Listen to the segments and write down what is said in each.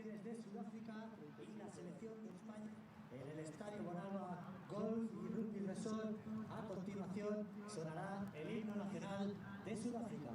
selecciones de Sudáfrica y la selección de España en el Estadio Bonalba Golf y Rugby Resort. A continuación sonará el himno nacional de Sudáfrica.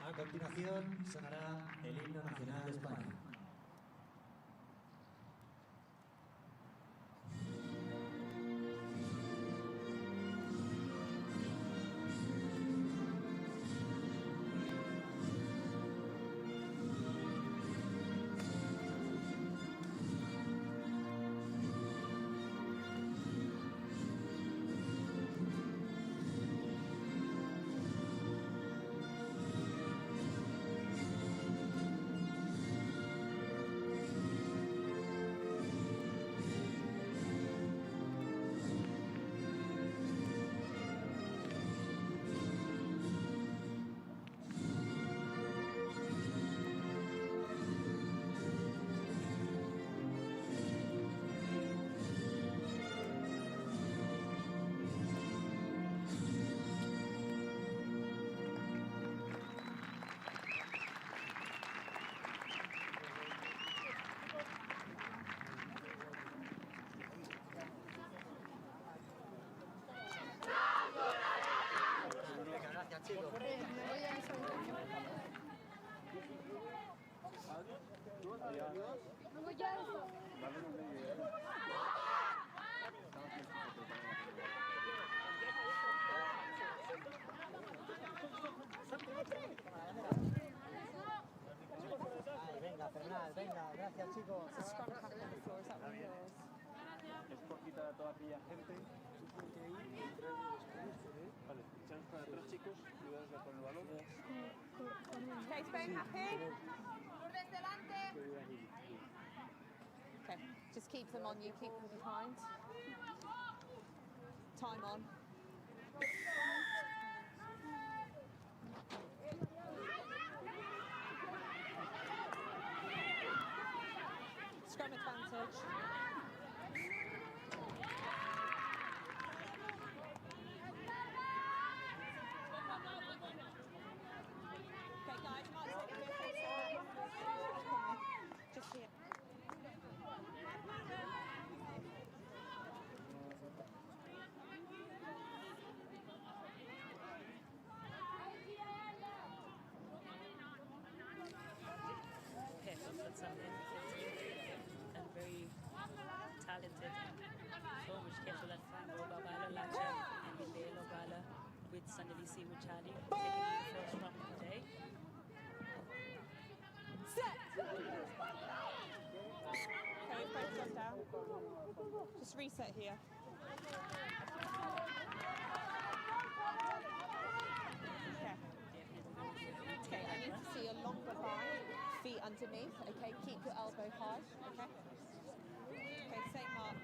A continuación sonará el himno nacional de España. Chicos. Venga, Fernal, venga, gracias chicos. Es cortita toda aquella gente. Vale, echamos para atrás chicos, cuidados con el balón. Okay, Spain, happy? Lourdes delante. Okay, just keep them on you, keep them behind. Time on. Scrum advantage. Okay, guys, might sit in your face. Just here. With some and very talented. So much careful at Franco Babala Lacha and Hidelo Bala with Sandalisi with Charlie taking the first round of the day. Set! Okay, both gone down. Just reset here. Okay, I need to see a longer line, feet underneath. Okay, keep your elbow high. Okay. Okay, same mark.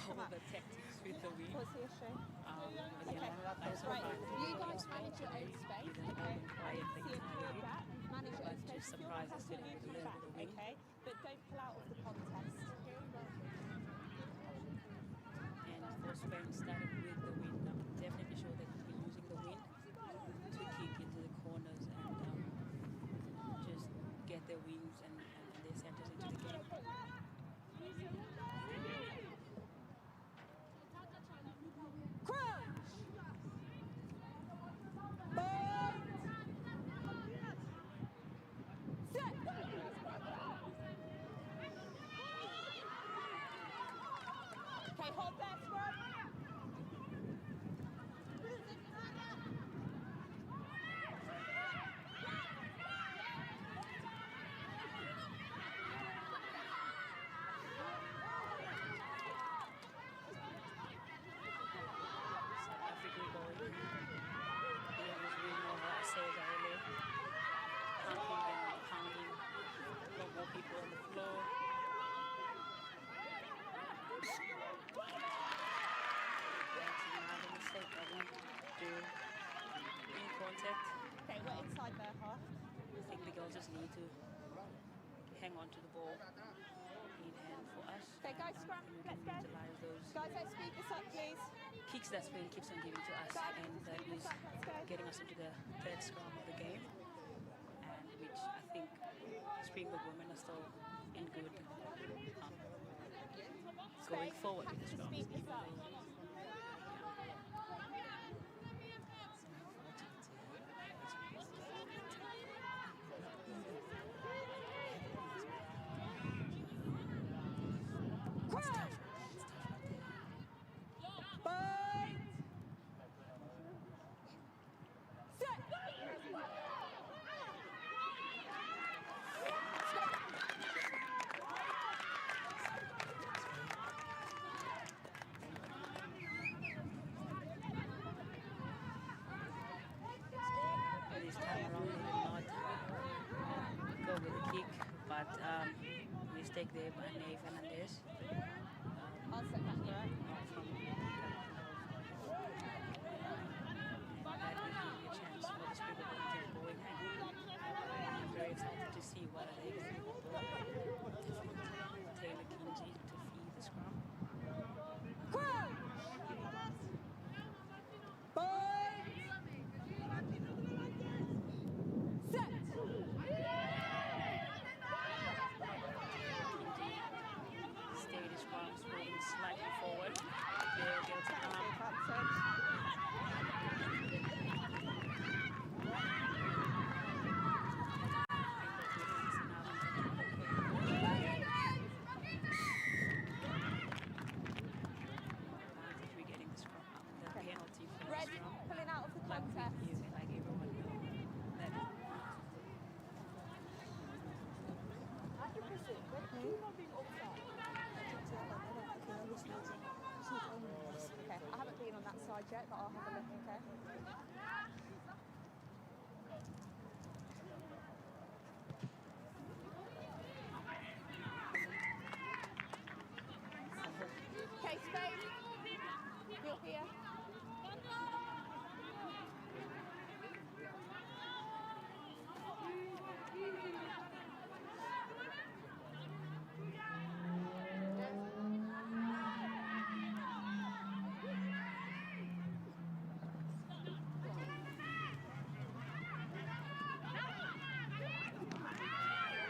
all the tactics with the wing. What's the issue? Okay, right. You guys manage your own space, okay? Quiet the See a entire clear back, manage your own but space. to If you want surprise us to today with a move little back, bit of wing. okay? But don't pull out of the contest. And for Spain, starting with the wind, definitely sure that we'll be using the wind to kick into the corners and just get their wings and their centers into the game. Okay, hold that squad. South Africa going. They always really know how to say that early. Pumping and pounding. A lot more people on the floor. In contact. Okay, we're inside their half. I think the girls just need to hang on to the ball in hand for us. Okay, guys, scrum. We Let's can go. utilize those Guys, let's speed this up, please. kicks that Spain keeps on giving to us, Guys, and that speed is this up. Let's go. getting us into the third scrum of the game, and which I think Springbok women are still in good going forward with the scrum. Speed this up. This time around, we did not go with the kick, but mistake there by Ney Fernandez. I'll set that for it. And that will give me a chance for the Springbok to get the ball in hand. I'm very excited to see what are they going to do with the ball. Taylor Kinsey to feed the scrum. player gets an arm. We're getting this from the penalty for Red, this round. pulling out of the Like contest. we knew, like everyone knew that. Okay, I haven't been on that side yet, but I'll have a look, okay? Okay, Spain. You're here.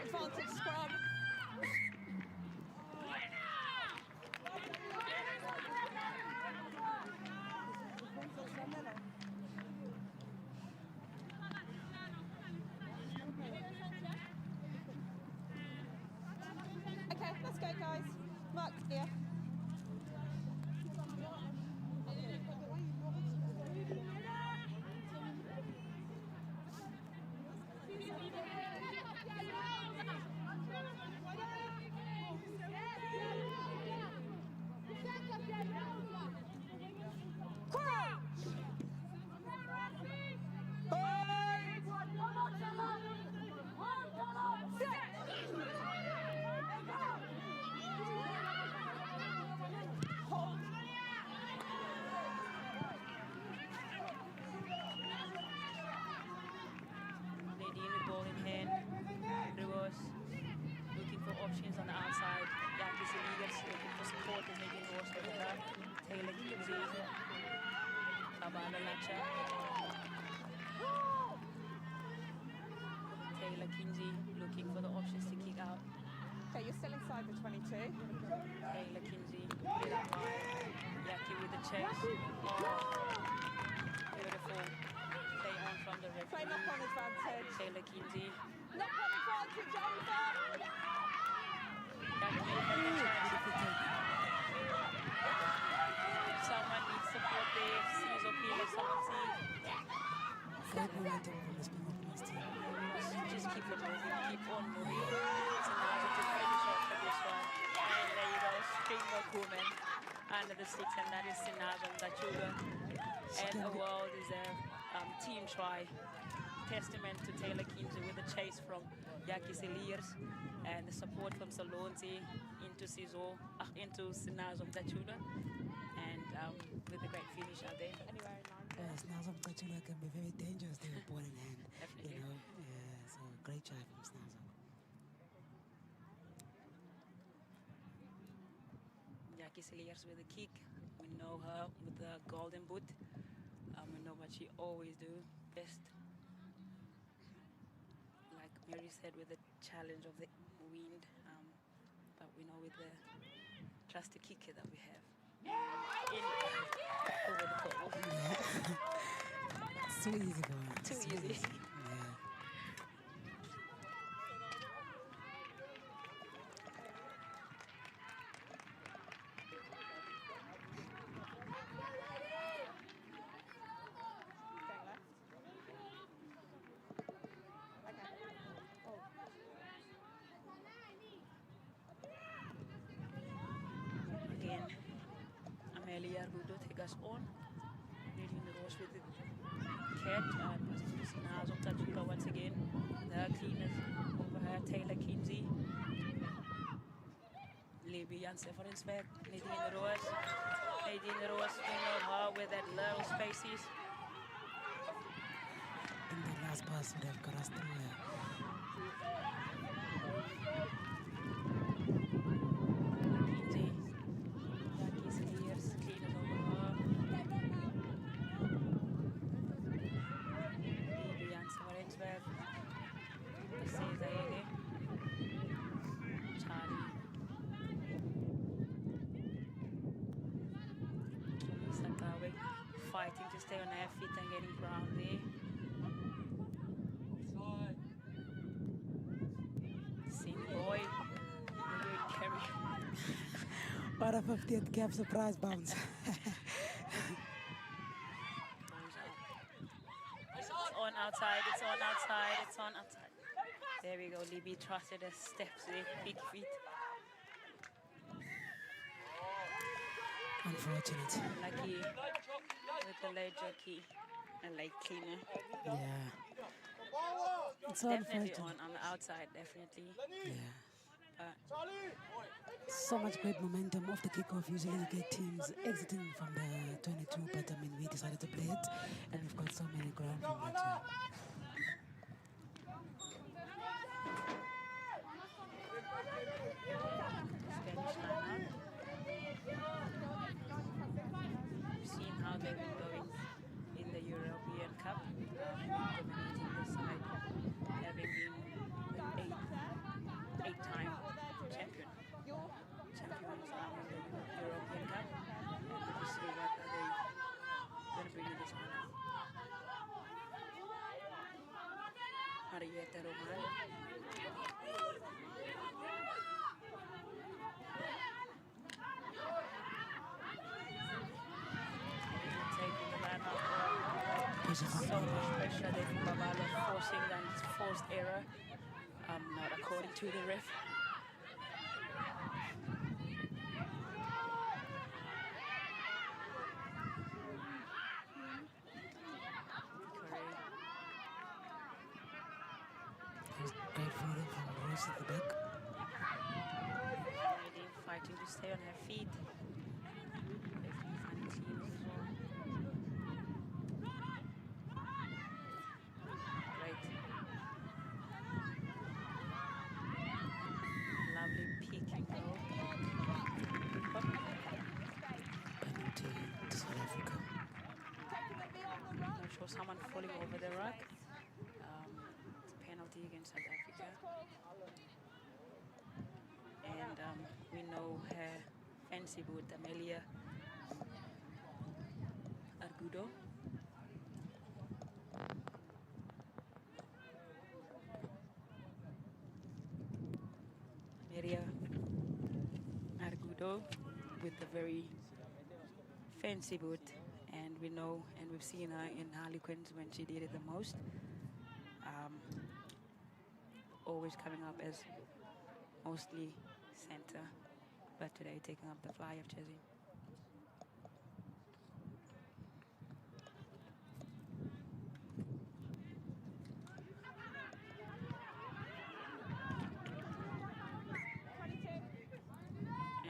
Advantage scrum. Okay, let's go, guys. Mark's here. Nadine with ball in hand. Reverse. Looking for options on the outside. Yakis Illegals looking for support as Nadine was with her. Taylor Kinsey. Kabala Lacha. Taylor Kinsey looking for the options to kick out. Okay, you're still inside the 22. Taylor Kinsey put it up high. Yaki with the chase. Oh, beautiful. Play on from the referee. Play knock on advantage. Taylor Kinsey. Knock on advantage, over. Yaki had the chance. Someone needs support there. Sees or Peter, someone see. Great momentum from the Springbok team. Just keep it moving, keep on moving. It's a nice to finish off for this one. And there you go, Springbok women under the six, and that is Sinazan Dachuga. And a well-deserved team try. Testament to Taylor Kinsey with the chase from Yakis Elias and the support from Salonzi into Sinazan Dachuga. And with a great finish out there. Anywhere in line. Snazam Tachula can be very dangerous to ball in hand. Definitely. You know, yeah, so great try from Snazam. Yakis Elias with a kick. We know her with the golden boot. We know what she always do best. Like Mary said, with the challenge of the wind, but we know with the trusty kicker that we have. Over the pole. It's too easy for her. Too It's easy. Yeah. Going left. Okay. Oh. Again, Amelia Rudo take us on. Leading the Rose with the cat. Naz of Tajula once again. The cleaners over her. Taylor Kinsey. Libby Jansen for Inspec. Nadine Rose. Nadine Rose, we know her where that little space is. In the last pass would have got us through there. Kinsey. Yakis Elias. Cleaners over her. Libby Jansen for Inspec. Cesar Ege. Charlie. fighting to stay on their feet and getting ground there. Sing boy. Carry. What a 50th cap surprise bounce. It's on outside, it's on outside, it's on outside. There we go, Libby trusted the steps there, big feet. Unfortunate. Lucky with the leg jockey and leg cleaner. Yeah. It's so Definitely unfortunate. on the outside, definitely. Yeah. So much great momentum off the kickoff. Usually you get teams exiting from the 22, but I mean we decided to play it, and we've got so many ground from that too. Spanish line out. We've seen how they've been going in the European Cup, dominating the side, having been the eight-time champion. Champions in the European Cup. And we'll see what are they going to bring in this one out. Ariete Roman. Taking the man out. So much pressure there from Babalo, forcing that forced error. Not according to the ref. Great footing from Rose at the back. Already fighting to stay on her feet. Definitely finding teams as well. Great. Lovely peek and go. Penalty to South Africa. Not sure, someone falling over the ruck. It's a penalty against South Africa. And we know her fancy boot, Amelia Argudo. Amelia Argudo with a very fancy boot, and we know and we've seen her in Harlequins when she did it the most. Always coming up as mostly center, but today taking up the fly of jersey.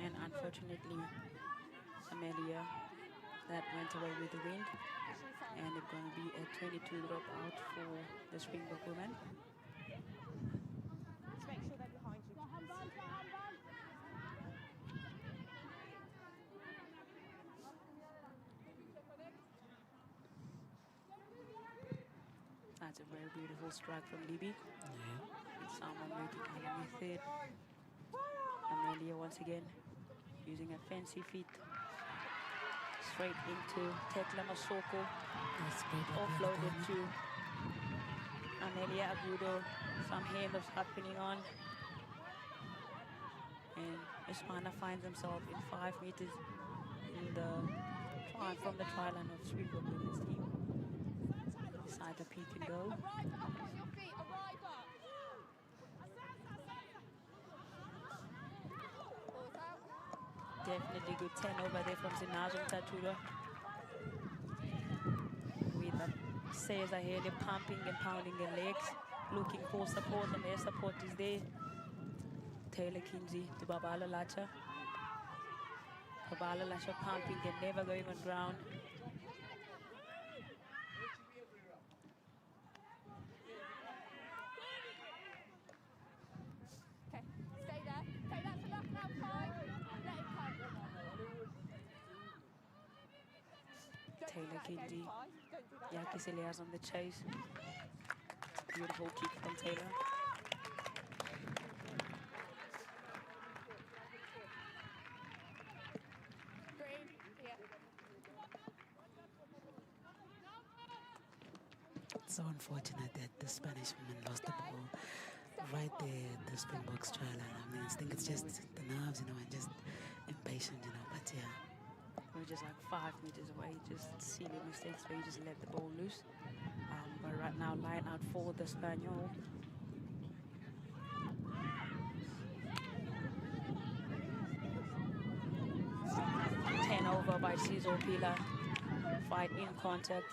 And unfortunately, Amelia, that went away with the wind, and it's going to be a 22 drop out for the Springbok women. Make sure they're behind you. That's a very beautiful strike from Libby. Yeah. Someone waiting underneath it. Amelia once again using her fancy feet. Straight into Tekla Masoko. That's great. Offloaded to Amelia Agudo. Some handoffs happening on. And Espana finds himself in 5 meters in the from the try line of Springbok women's team. Beside the peak and go. Definitely good 10 over there from Zinazum Tatura. With Cesar Haley pumping and pounding their legs, looking for support, and their support is there. Taylor Kinsey to Babala Lacha. Babala Lacha pumping and never going on ground. Okay, stay there. Okay, that's enough now, fine. Let it come. Taylor Kinsey. Yaki Selias on the chase. Beautiful kick from Taylor. Green, yeah. so unfortunate that the Spanish women lost the ball right there at the Springboks trial. I mean, I think it's just the nerves, you know, and just impatient, you know. But yeah, We're just like 5 meters away, just silly mistakes where you just let the ball loose. But right now, line out for the Spaniel. Over by Cesar Pila. Fight in contact.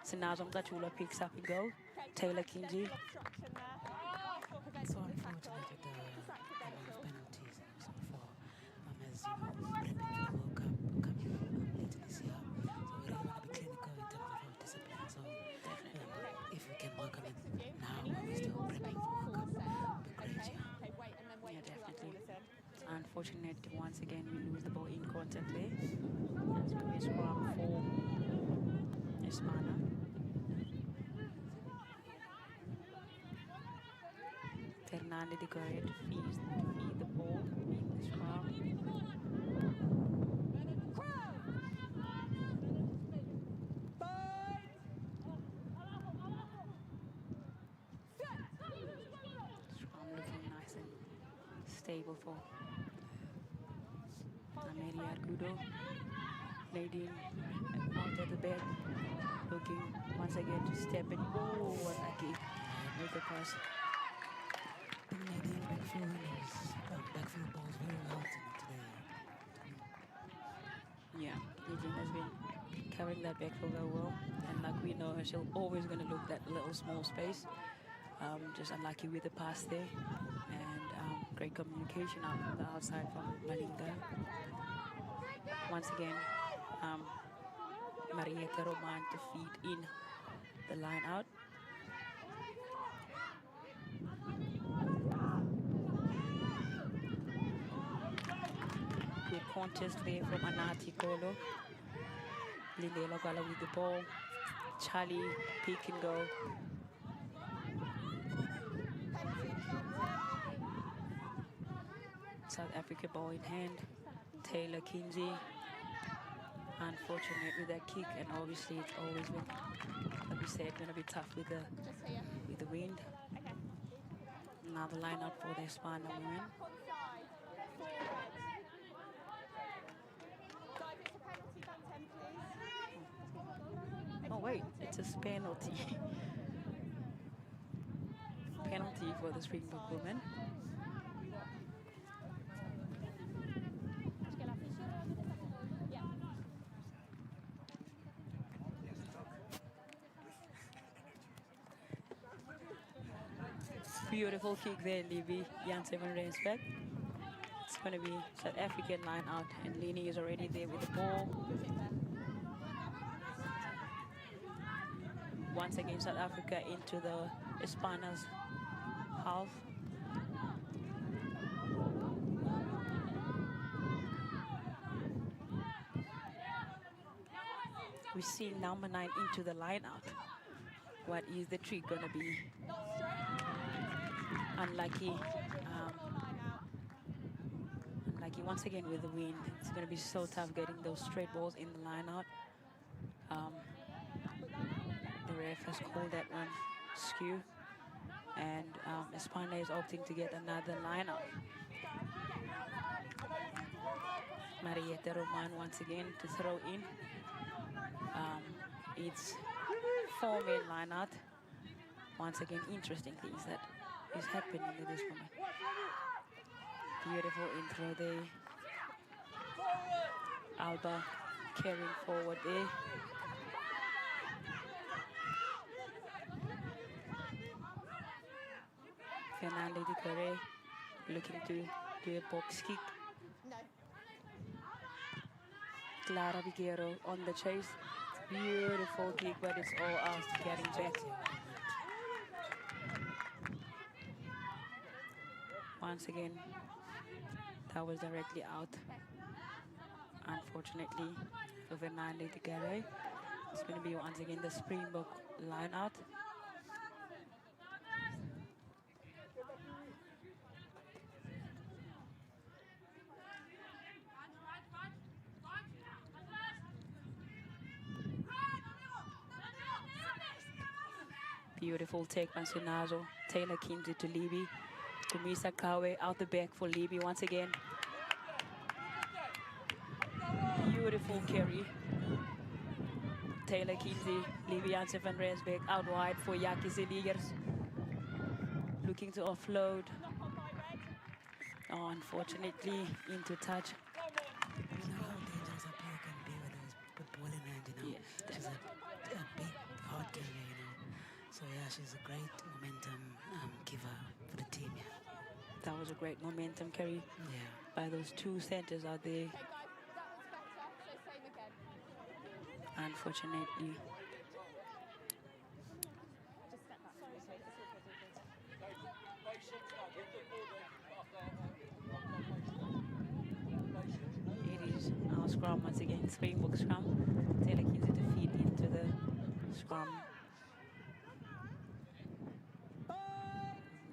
Sinazom Tachula picks up and go. Taylor Kinji. so unfortunate with the amount of penalties so far. As you know, prepping for the World Cup coming later this year, so we really want to be clinical in terms of our discipline. So if we can work on it now when we're still prepping for World Cup, it'd be great. Yeah, definitely. It's unfortunate once again we lose the ball in contact there. That's going to be a scrum for Espana. Fernande de Correa to feed the ball in the scrum. Scrum looking nice and stable for Amelia Argudo. Nadine out at the back, looking once again to step in. Oh, what a kick with the pass. I think Nadine backfield balls very well today. Yeah, Nadine has been covering that backfield very well, and like we know, she's always going to look that little small space. Just unlucky with the pass there, and great communication out from the outside from Malinga. Once again, Marietta Roman to feed in the line out. Good contest there from Anati Kolo. Lindela Gala with the ball. Charlie, pick and go. South Africa ball in hand. Taylor Kinsey. Unfortunate with that kick, and obviously it's always been, like we said, going to be tough with the wind. Now the line out for the Espana women. Oh wait, it's a penalty. Penalty for the Springbok women. Beautiful kick there, Libby. Janssen respect. It's going to be South African line out, and Lini is already there with the ball. Once again, South Africa into the Espana's half. We see number 9 into the line out. What is the trick going to be? Unlucky. Unlucky once again with the wind. It's going to be so tough getting those straight balls in the line out. The ref has called that one skew, and Espana is opting to get another line out. Marietta Roman once again to throw in. It's 4-man line out. Once again, interesting things that is happening at this moment. Beautiful intro there. Alba carrying forward there. Fernande de Correa looking to do a box kick. Clara Viguero on the chase. Beautiful kick, but it's all us getting back. Once again, that was directly out. Unfortunately, for Fernande de Correa. It's going to be once again the Springbok line out. Beautiful take by Sinazo. Taylor Kinsey to Libby. Kumisa Kawe out the back for Libby once again. Beautiful carry. Taylor Kinsey, Libby Jansen van Rensbeek out wide for Jackie Zeliers. Looking to offload. Oh, unfortunately, into touch. You know how dangerous a player can be when he's put ball in hand, you know? Yes, She's a big, hard carrier, you know? So, yeah, she's a great momentum giver for the team, yeah. That was a great momentum carry by those two centers out there. Unfortunately. It is our scrum once again, Springbok scrum. Taylor Kinsey to feed into the scrum.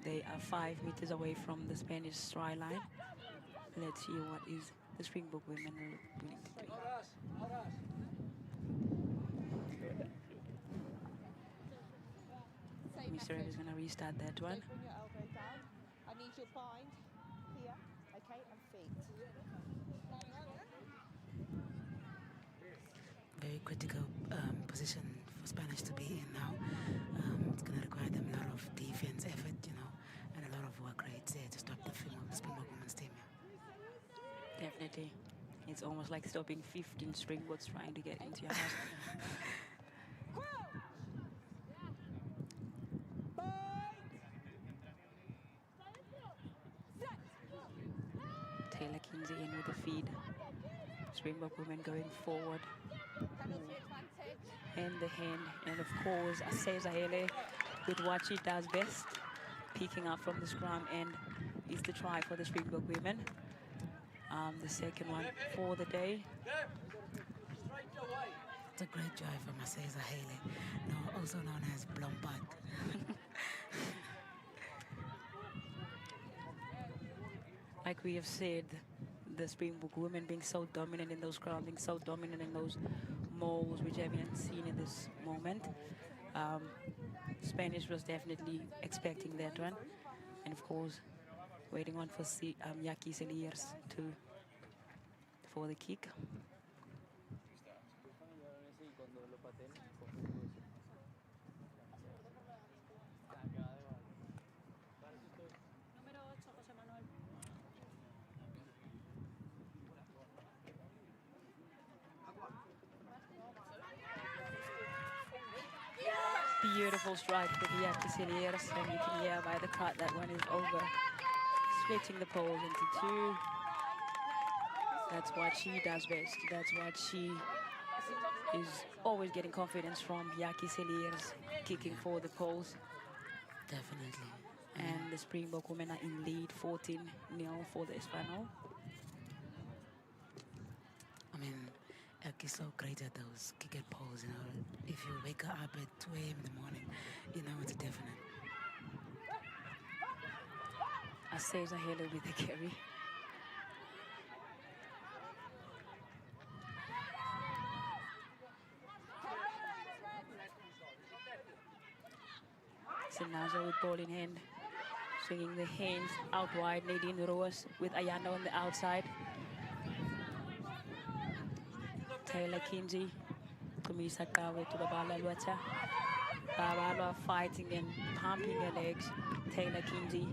They are 5 meters away from the Spanish try line. Let's see what is the Springbok women are willing to do. Mr. Ed is going to restart that one. Bring your elbow down. I need your bind here, okay, and feet. Very critical position for Spanish to be in now. It's going to require them a lot of defense effort, you know, and a lot of work rates there to stop the Springbok women's team. Definitely. It's almost like stopping 15 Springboks trying to get into your house. Taylor Kinsey in with the feed. Springbok women going forward. And the hand. And of course, Asezahele with what she does best. Peeking up from the scrum and is the try for the Springbok women. The second one for the day. It's a great drive from Asezahele, also known as Blompat. Like we have said, the Springbok women being so dominant in those groundings, so dominant in those moles, which I haven't seen in this moment. Spanish was definitely expecting that one. And of course, waiting on for Jackie Zeliers for the kick. Beautiful strike with Jackie Zeliers, and you can hear by the cut that one is over. Splitting the poles into two. That's what she does best. That's what she is always getting confidence from. Jackie Zeliers kicking for the poles. Definitely. And the Springbok women are in lead 14-0 for the Espanol. I mean, Jackie's so great at those kick at poles, you know. If you wake her up at 2 a.m. in the morning, you know it's a definite. Asezahele with the carry. Sinazo with ball in hand. Swinging the hands out wide. Nadine Roos with Ayano on the outside. Taylor Kinsey. Kumisa Kawe to Babala Luata. Babala fighting and pumping her legs. Taylor Kinsey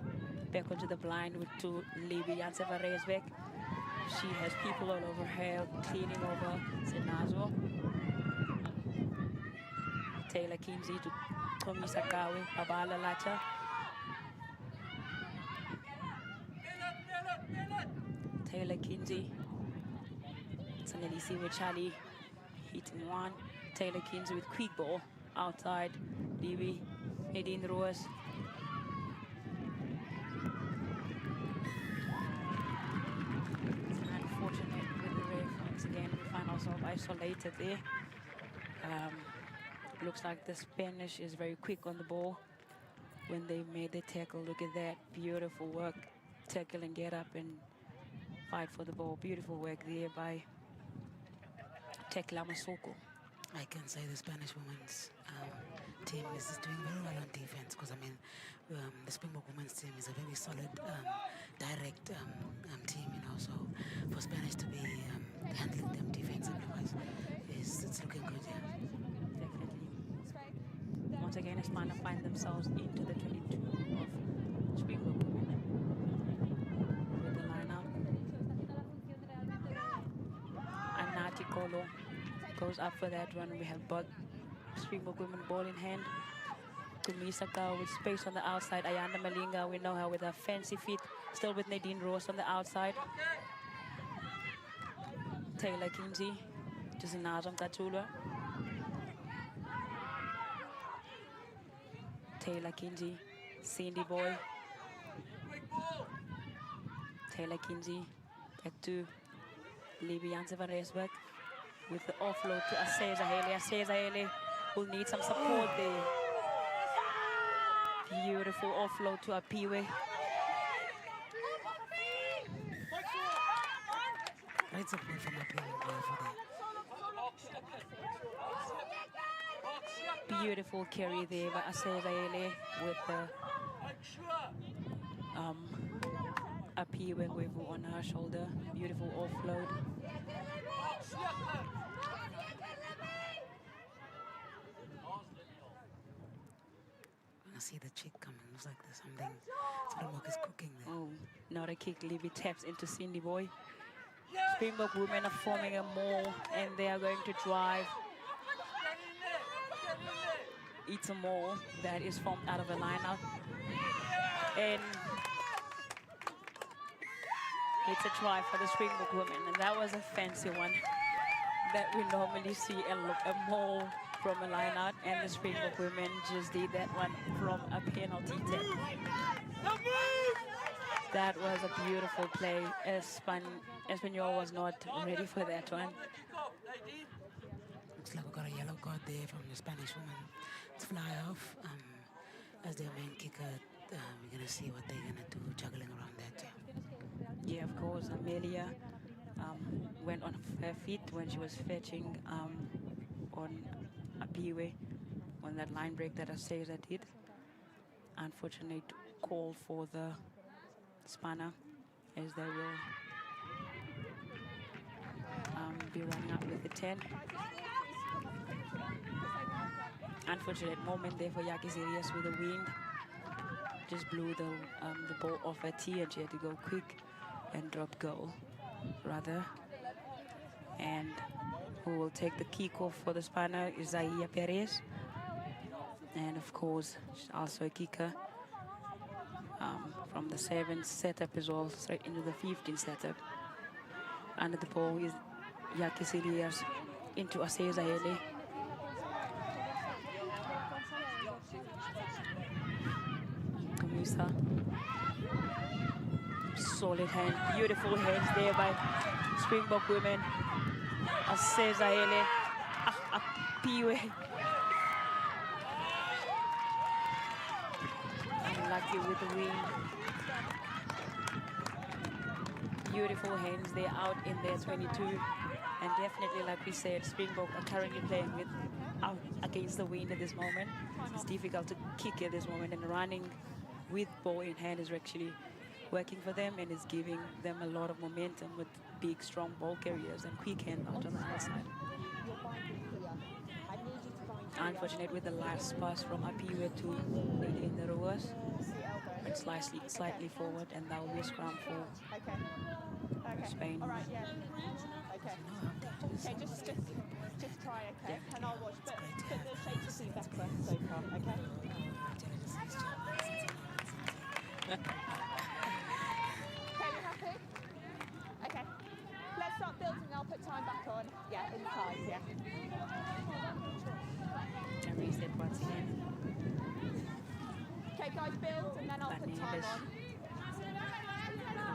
back onto the blind with to Libby Jansen van Rensbeek. She has people all over her, cleaning over Sinazo. Taylor Kinsey to Kumisa Kawe, Babala Lacha. Taylor Kinsey. Sanelisi with Charlie hitting one. Taylor Kinsey with quick ball outside. Libby, Nadine Roos. Unfortunate with the ref. Once again, we find ourselves isolated there. Looks like the Spanish is very quick on the ball when they made the tackle. Look at that. Beautiful work. Tackle and get up and fight for the ball. Beautiful work there by Tekla Masoko. I can say the Spanish women's team is doing very well on defense, because I mean the Springbok women's team is a very solid, direct team, you know. So for Spanish to be handling them defensively wise, it's looking good, yeah. Definitely. Once again, Espana find themselves into the 22 of Springbok women with the lineup. Anati Kolo goes up for that one. We have both Springbok women ball in hand. Kumisaka with space on the outside. Ayanda Malinga, we know her with her fancy feet. Still with Nadine Rose on the outside. Taylor Kinsey to Zinazam Katula. Taylor Kinsey, Cindy Boy. Taylor Kinsey back to Libby Jansen van Reesberg with the offload to Aseza Hele. Aseza Hele will need some support there. Beautiful offload to Apiwe. Great support from Apiwe for that. Beautiful carry there by Aseza Hele with the Apiwe Ngwevu on her shoulder. Beautiful offload. I see the chick coming. Looks like there's something Springbok is cooking there. Oh, not a kick. Libby taps into Cindy Boy. Springbok women are forming a maul and they are going to drive. It's a maul that is formed out of a lineup. And it's a try for the Springbok women. And that was a fancy one that we normally see a maul from a line-out, and the Springbok women just did that one from a penalty tip. That was a beautiful play. Espanyol was not ready for that one. Looks like we got a yellow card there from the Spanish woman. It's fly off. As their main kicker, we're going to see what they're going to do, juggling around that. Yeah, of course. Amelia went on her feet when she was fetching on Apiwe on that line break that Aseza did. Unfortunate call for the spanner, as they will be running up with the 10. Unfortunate moment there for Yaki Sirius with the wind. Just blew the ball off her tee and she had to go quick and drop goal, rather. And who will take the kickoff for the spanner is Zahia Perez. And of course, she's also a kicker from the 7th setup as well, straight into the 15th setup. Under the ball is Yaki Sirius into Aseza Hele. Kumisa. Solid hand, beautiful hands there by Springbok women. Aseza Hele, Apiwe. Unlucky with the wind. Beautiful hands there out in their 22. And definitely, like we said, Springbok are currently playing out against the wind at this moment. It's difficult to kick at this moment, and running with ball in hand is actually working for them and is giving them a lot of momentum with big, strong ball carriers and quick hand out on the outside. Unfortunate with the last pass from Apiwe to in the rowers. But slightly forward, and that will be a scrum for Spain. All right, yeah. Okay. Okay, just try, okay? And I'll watch, but the shape to see better so far, okay? Okay, you happy? Okay. Let's start building. I'll put time back on. Yeah, inside, yeah. And reset once again. Okay, guys, build, and then I'll put time on.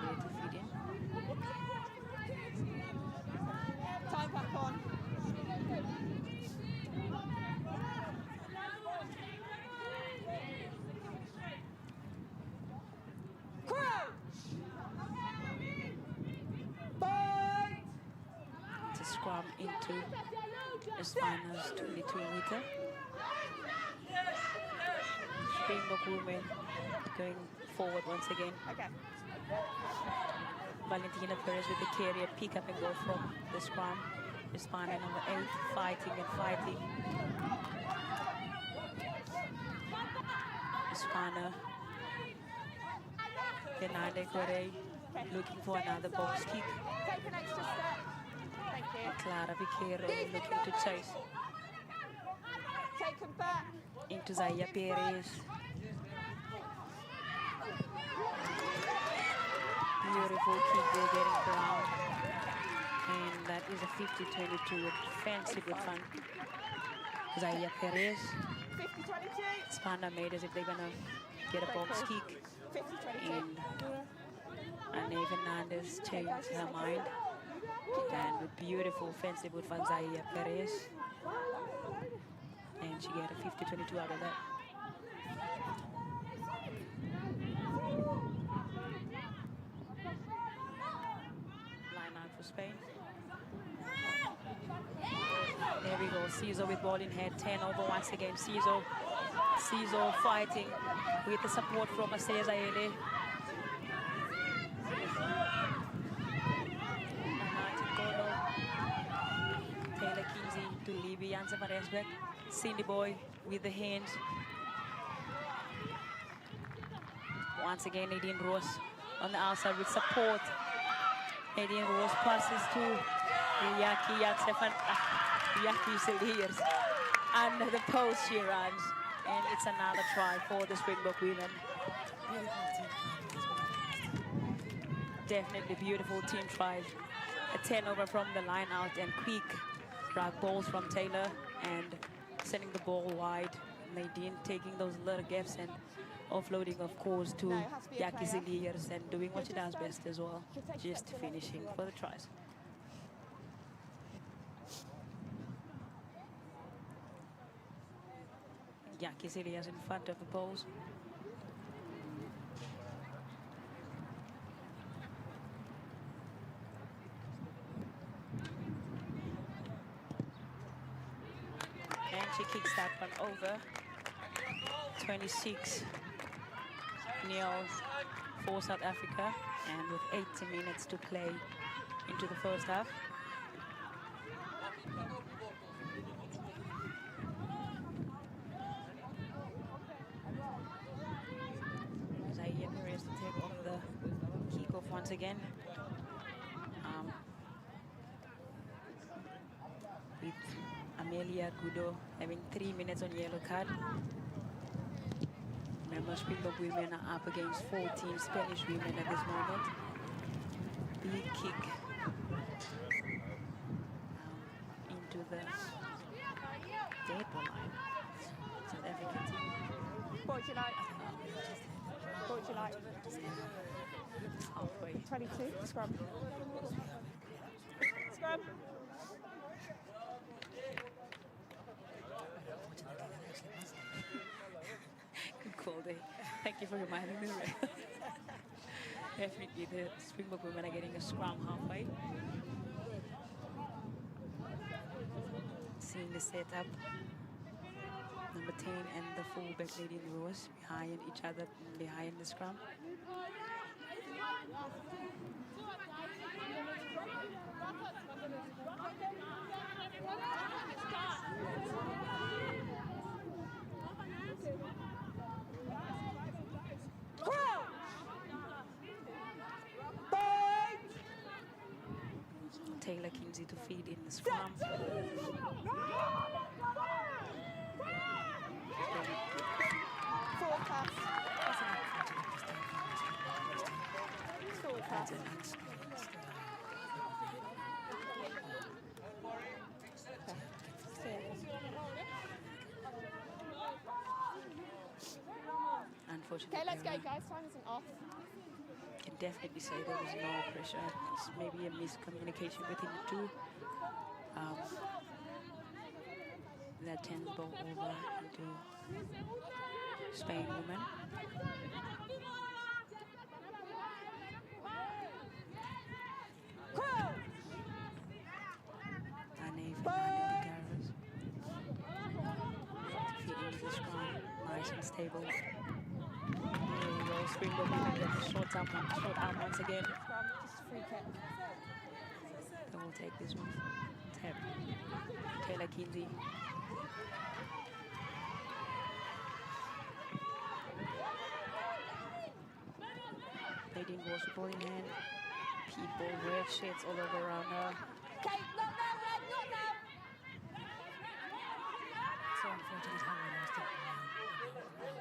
Ready to feed in. Time back on. scrum into Espana's 22-meter. Springbok women going forward once again. Okay. Valentina Perez with the carrier, pick up and go from the scrum. Espana number 8, fighting and fighting. Espana, Fernande Correa looking for another box kick. Take an extra step. Thank you. Clara Viqueiro looking to chase. Take them back. Into Zaya Perez. Beautiful kick there, getting brown. And that is a 50-22 fancy good fun. Zaya Perez. 50-22. Espana made as if they're gonna get a box kick. 50-22. And Ane Fernandez changed her mind. And with beautiful fancy boot from Zaya Perez. And she got a 50-22 out of that. Line out for Spain. There we go. Cizo with ball in hand. 10 over once again. Cizo fighting with the support from Aseza Ele. Taylor Kinsey to Libby Jansen van Rensbeck. Cindy Boy with the hands. Once again, Nadine Roos on the outside with support. Nadine Roos passes to Yaki Seliers. Under the post she runs. And it's another try for the Springbok women. Definitely beautiful team tries. A 10 over from the line out and quick drag balls from Taylor and sending the ball wide. Nadine taking those little gaps and offloading, of course, to Yaki Seliers and doing what she does best as well. Just finishing for the tries. Yaki Seliers in front of the poles. And she kicks that one over. 26 nil for South Africa, and with 80 minutes to play into the first half. Zaya Perez to take off the kickoff once again. With Amelia Gudo having 3 minutes on yellow card. Remember, Springbok women are up against 14 Spanish women at this moment. Big kick into the dead ball line. South African team. What would you like? What would you like? Halfway. 22, scrum. Scrum. Good call there. Thank you for reminding me. Definitely the Springbok women are getting a scrum halfway. Seeing the setup. Number 10 and the fullback Nadine Roos behind each other, behind the scrum. Taylor Kinsey to feed in the scrum. Unfortunately, Okay, let's go, guys. Time isn't off. Can definitely say there was no pressure. It's maybe a miscommunication between the two. That tends ball over into Spain women. the scrum. Nice and stable. There you go. Springbok even get the short arm once again. Scrum, just free kick. Then we'll take this one. Tap. Taylor Kinsey. Nadine Walsh ball in hand. People, red shades all over around her. Okay, not now, Red, not now. So unfortunate how we lost it.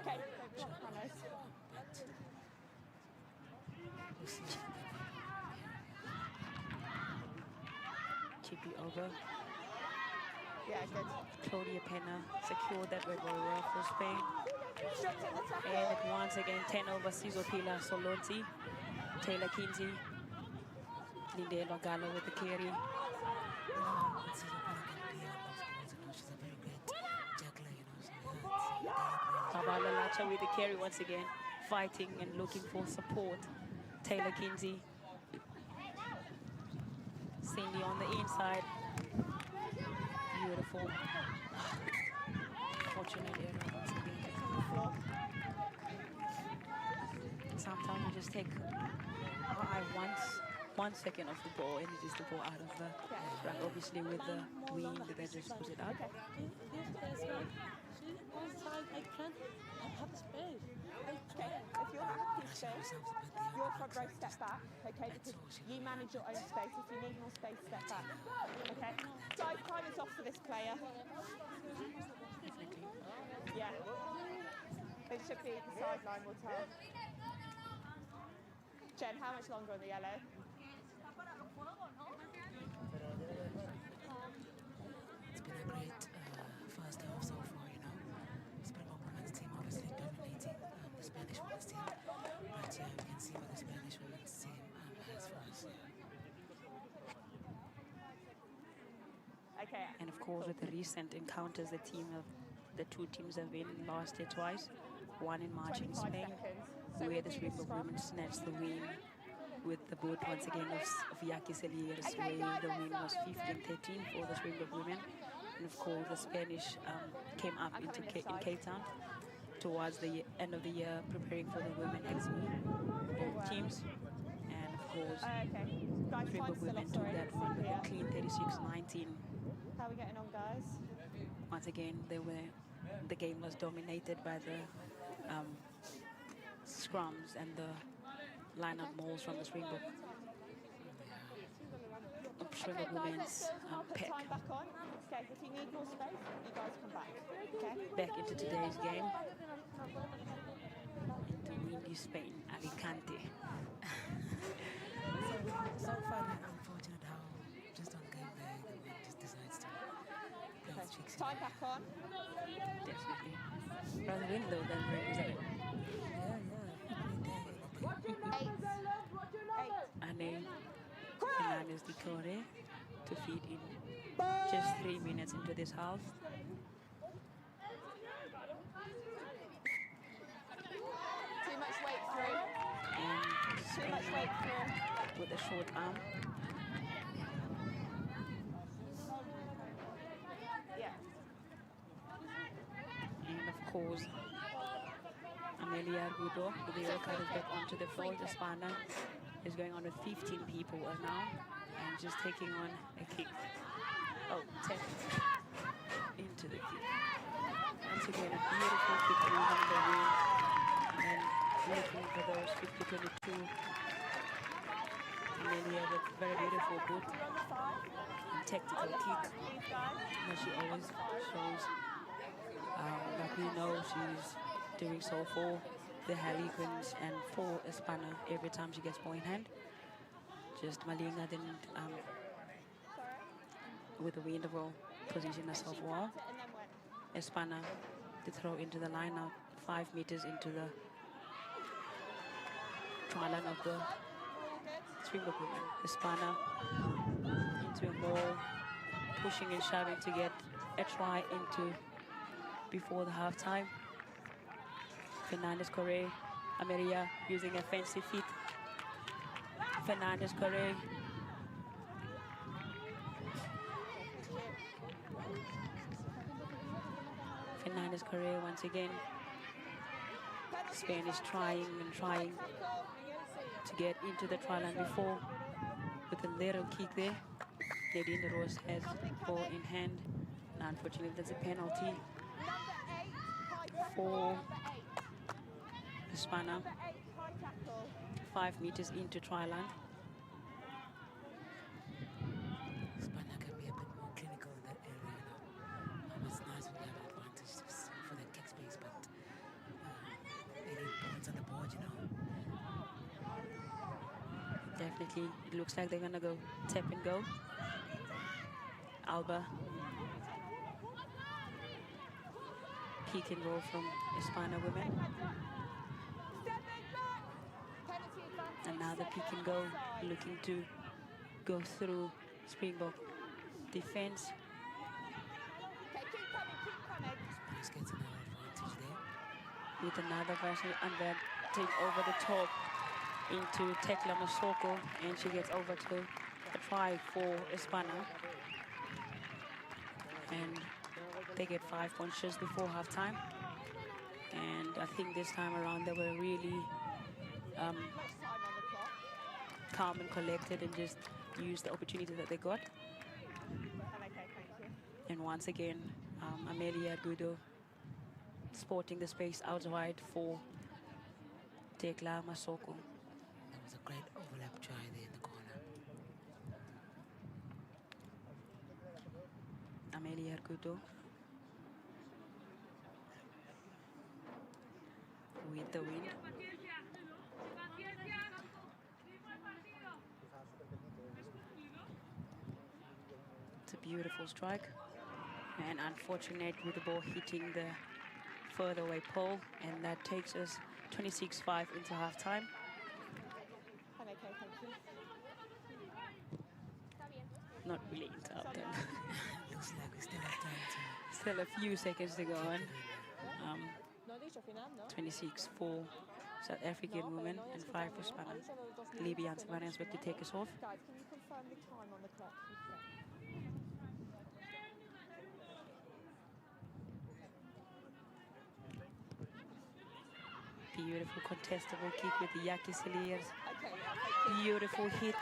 Okay, don't block runners. We'll see. Chippy over. Yeah, good. Claudia Pena secured that red ball well for Spain. Strict in the tackle. And once again, 10 over Ciso Pilar Solonti. Taylor Kinsey. Linde Logalo with the carry. Let's see if we can be on those balls. She's a very great juggler, so yeah, Kabala Lacha with the carry once again. Fighting and looking for support. Taylor Kinsey. Cindy on the inside. Beautiful. Fortunate error once again. Sometimes we just take our eye 1 second off the ball and it is the ball out of the rack. Obviously with the wind, they just push it out. Okay, if you're not happy with space, your front row step back, okay, because you manage your own space. If you need more space, step back, okay? Side time is off for this player. Yeah. It should be the sideline, we'll tell. Jen, how much longer on the yellow? It's been a great first half so far, Springbok women's team obviously dominating the Spanish women's team. But yeah, we can see what the Spanish women's team has for us. Okay. And of course, with the recent encounters, the two teams have been lost here twice. One in March in 25 Spain, seconds. So where we'll the do Springbok scrum. women snatched the win with the boot once again of Yaki Seliers, where the win was 15-13 for the Springbok women. And of course, the Spanish came up in Cape Town towards the end of the year, preparing for the Women Expo, both teams. And of course, Okay. Guys, Springbok time's still women off, took sorry. that one with a clean 36-19. How are we getting on, guys? Once again, the game was dominated by the scrums and the line-up mauls from the Springbok Okay, guys, women's let's go. I'll put pack. time back on. Okay, if you need more space, you guys come back. Okay? Back into today's game, into windy Spain, Alicante. So far, unfortunate how just on game day the wind just decides to play its tricks. Time back on. Definitely. Rather win though than rain, isn't it? Eight. Ane Fernandez de Corre to feed in just 3 minutes into this half. Too much weight through. And Too much weight through. with a short arm. Yeah. And of course, Amelia Rudo, the yellow card is back onto the floor. The spanner is going on with 15 people now and just taking on a kick. Oh, 10 into the kick. Once again, a beautiful kick moving the wing and looking for those 50-22. Amelia with very beautiful boot and tactical kick that she always shows. But we know she's doing so for the Harlequins and for Espana every time she gets ball in hand. Just Malinga didn't, with the wind will position herself well. Espana to throw into the line out 5 meters into the try line of the Springbok women. Espana into a ball, pushing and shoving to get a try into before the half time. Fernandez Correa, Ameria using a fancy feet. Fernandez Correa. 29 his career once again. Spain is trying and trying to get into the try line before with a little kick there. Nadine Rose has ball in hand. And unfortunately, there's a penalty for Hispana. 5 meters into try line. Hispana can be a bit more clinical in that area, you know. It's nice when you have an advantage for that kick space, but they need points on the board, you know. Definitely, it looks like they're gonna go tap and go. Alba. Peek and roll from Hispana women. And now the peek and go, looking to go through Springbok defense. Spurs gets another advantage there. With another advantage over the top into Tekla Masoko, and she gets over to a try for Hispana. And they get 5 points just before halftime. And I think this time around they were really calm and collected and just used the opportunity that they got. And once again, Amelia Gudo sporting the space out wide for Tekla Masoko. There was a great overlap try there in the corner. Amelia Gudo with the wind. It's a beautiful strike, and unfortunate with the ball hitting the further away pole, and that takes us 26-5 into halftime. Not really into halftime. Looks like we still have time to... Still a few seconds to go on. 26 for South African women and 5 for Hispana. Libby and Savannah expect to take us off. Guys, can you confirm the time on the clock? Beautiful contestable kick with the Yaki Siliers. Beautiful hit.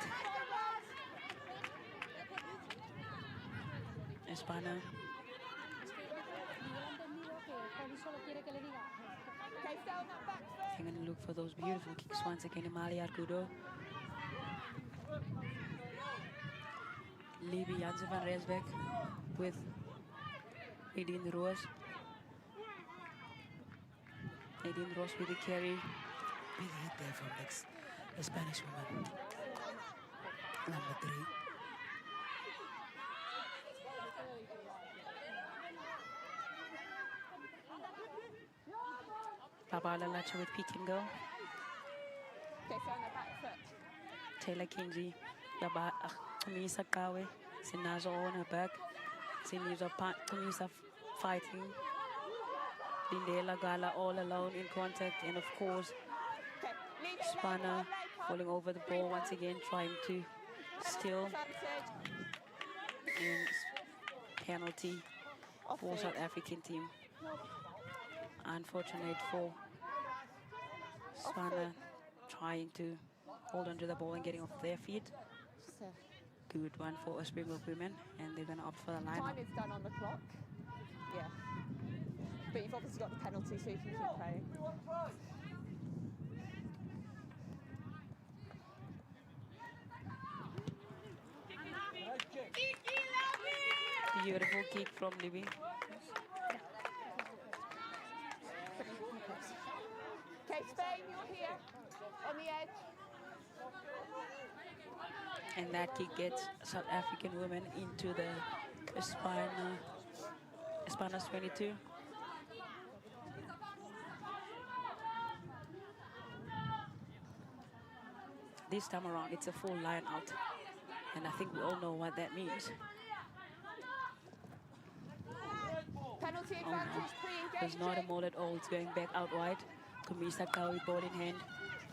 Hispana. I'm going to look for those beautiful kicks once again. Amalia Arcudo. Libby Jansen van Resbeck with Nadine Roos. Nadine Roos with the carry. Big hit there from the Spanish woman. Number 3. Babala Lacha with peek and go. Okay, so on the back foot. Taylor Kinsey. Kamisa Kawe. Sinazo on her back. Siniza Kamisa fighting. Lindela Gala all alone in contact, and of course Hispana falling over the ball once again, trying to steal. And penalty for South African team. Unfortunate for Hispana trying to hold onto the ball and getting off their feet. Good one for Springbok women, and they're going to opt for the line. Time is done on the clock. Yeah. But you've obviously got the penalty, so you can keep playing. Beautiful kick from Libby. Okay, Spain, you're here on the edge. And that kick gets South African women into the Hispana's 22. This time around, it's a full line out. And I think we all know what that means. Penalty Oh no, advantage, there's not a mole at all. It's going back out wide. Kumisa Kau with ball in hand.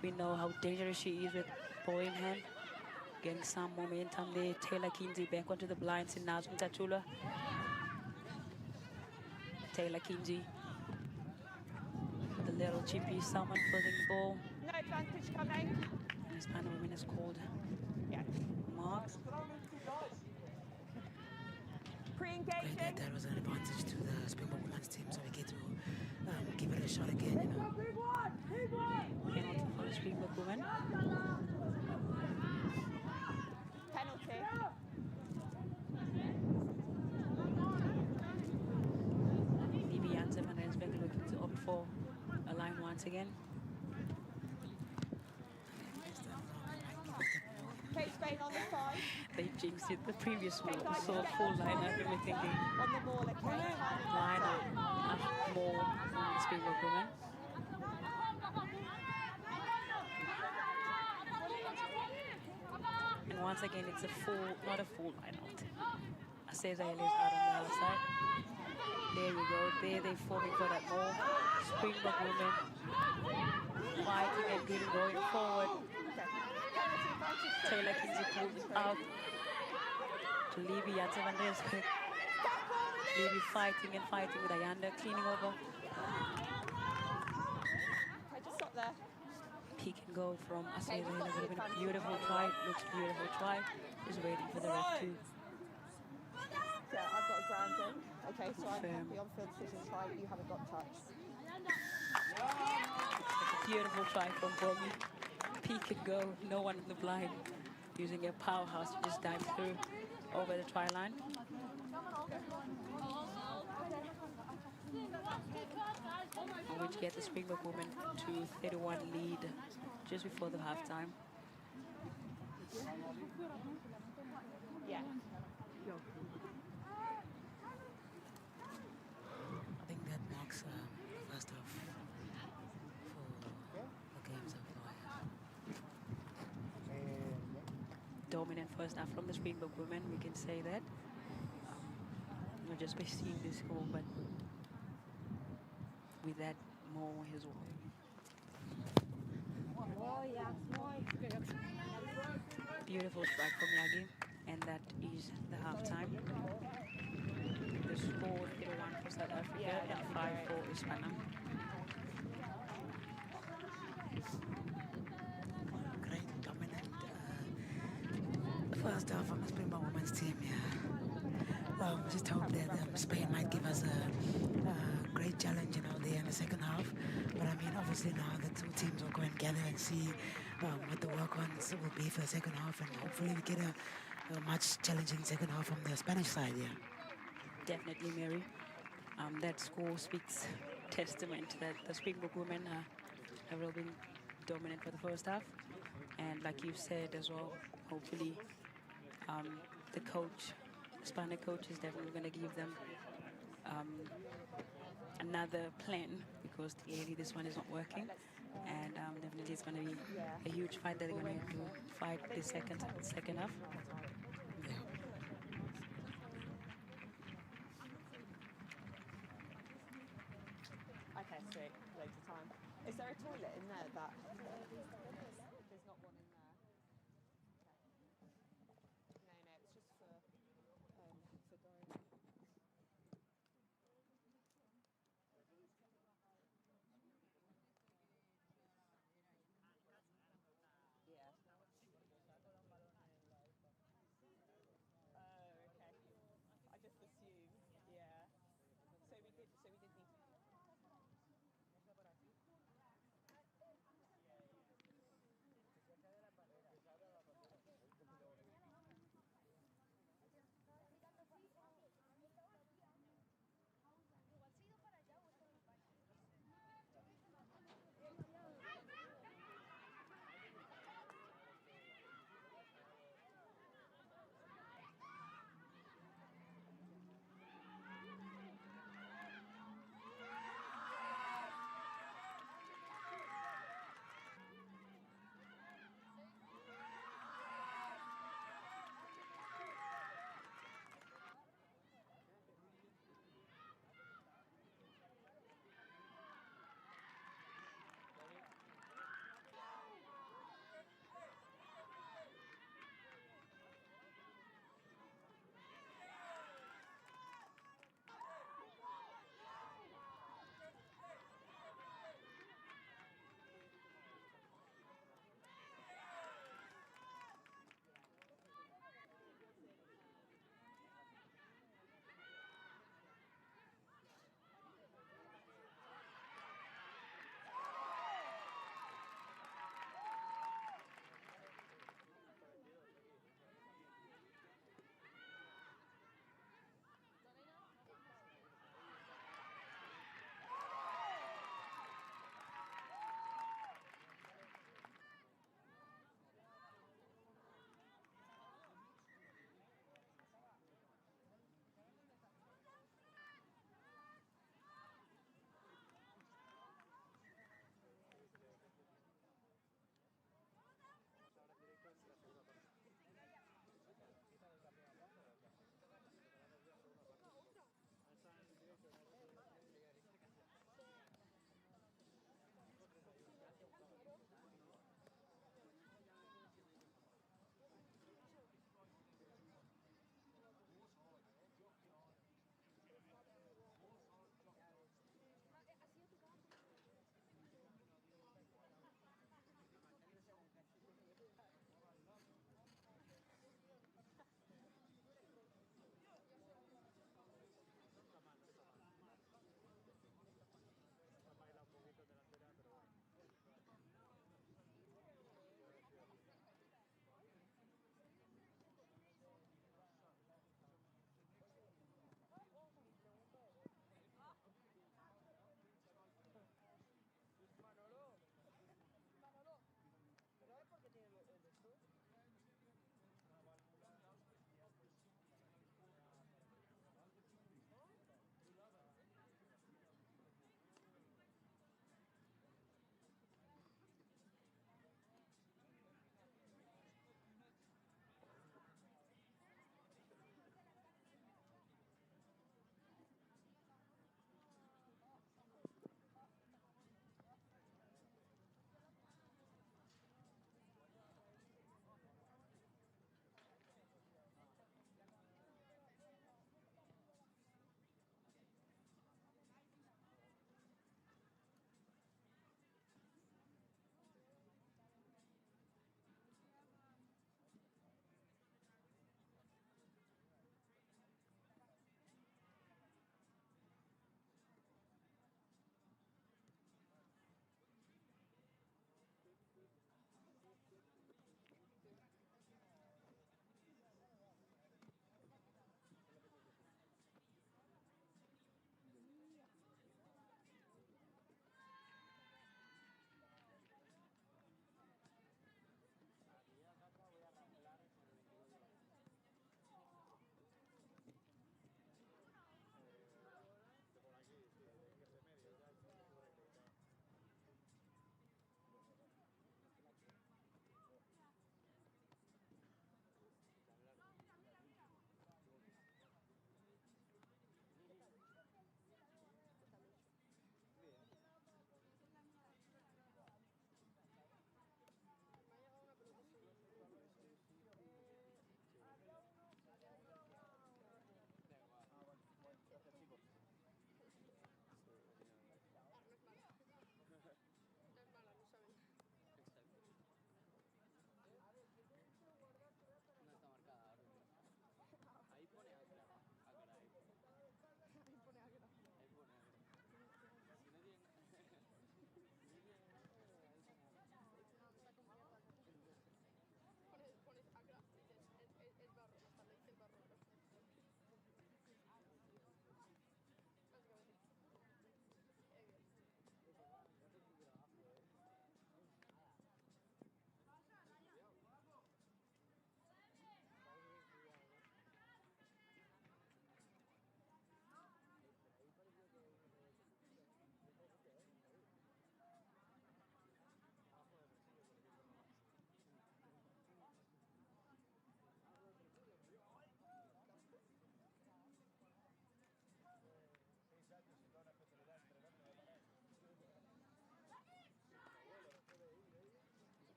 We know how dangerous she is with ball in hand. Getting some momentum there. Taylor Kinsey back onto the blinds in Nazum Tachula. Taylor Kinsey. The little chippy, someone putting the ball. No advantage coming. And Hispano women is called Yeah. marks. Pre-engaging. Great that was an advantage to the Springbok women's team, so we get to give it a shot again, you know. Penalty for the Springbok women. Penalty. Libby Jansen van Rensbeck looking to opt for a line once again. Kate Spain on the side. They jinxed it the previous one. We saw a full lineup and we're thinking On the ball, okay. lineup more on the Springbok women. And once again, it's a full, not a full lineup. Cesar is out on the other side. There we go. There they're forming for that ball. Springbok women fighting and getting going forward. Taylor Kinsey pulled it out to Libby Jansen van Rensbeck. Libby fighting and fighting with Ayanda, cleaning over. I just stop there. Pick and go from Aseda. It would have been a beautiful try. Looks beautiful try. Just waiting for the ref to Yeah, I've got a ground in. Okay, so I'm confirm. happy on field decision try. You haven't got touch. Beautiful try from Bomi. Peek and go, no one in the blind. Using a powerhouse to just dive through over the try line. Which get the Springbok women to 31 lead just before the halftime. Yeah. I think that marks the first half for the game so far. Dominant first half from the Springbok women, we can say that. Not just by seeing the score, but with that more as well. Beautiful strike from Yagi, and that is the halftime. The score 31 for South Africa and 5 for Hispana. Great, dominant first half from the Springbok women's team, yeah. Just hope that Spain might give us a great challenge, you know, there in the second half. But I mean, obviously now the two teams will go and gather and see what the work on will be for the second half, and hopefully we get a much challenging second half from the Spanish side, yeah. Definitely, Mary. That score speaks testament that the Springbok women have really been dominant for the first half. And like you've said as well, hopefully the coach, Hispanic coach, is definitely going to give them another plan, because clearly this one is not working. And definitely it's going to be a huge fight that they're going to have to fight the second half. Okay, sweet. Loads of time. Is there a toilet in there that... There's not one in there. Okay. No, it's just for going. Yeah. Oh, okay. I just assumed. Yeah. So we did need.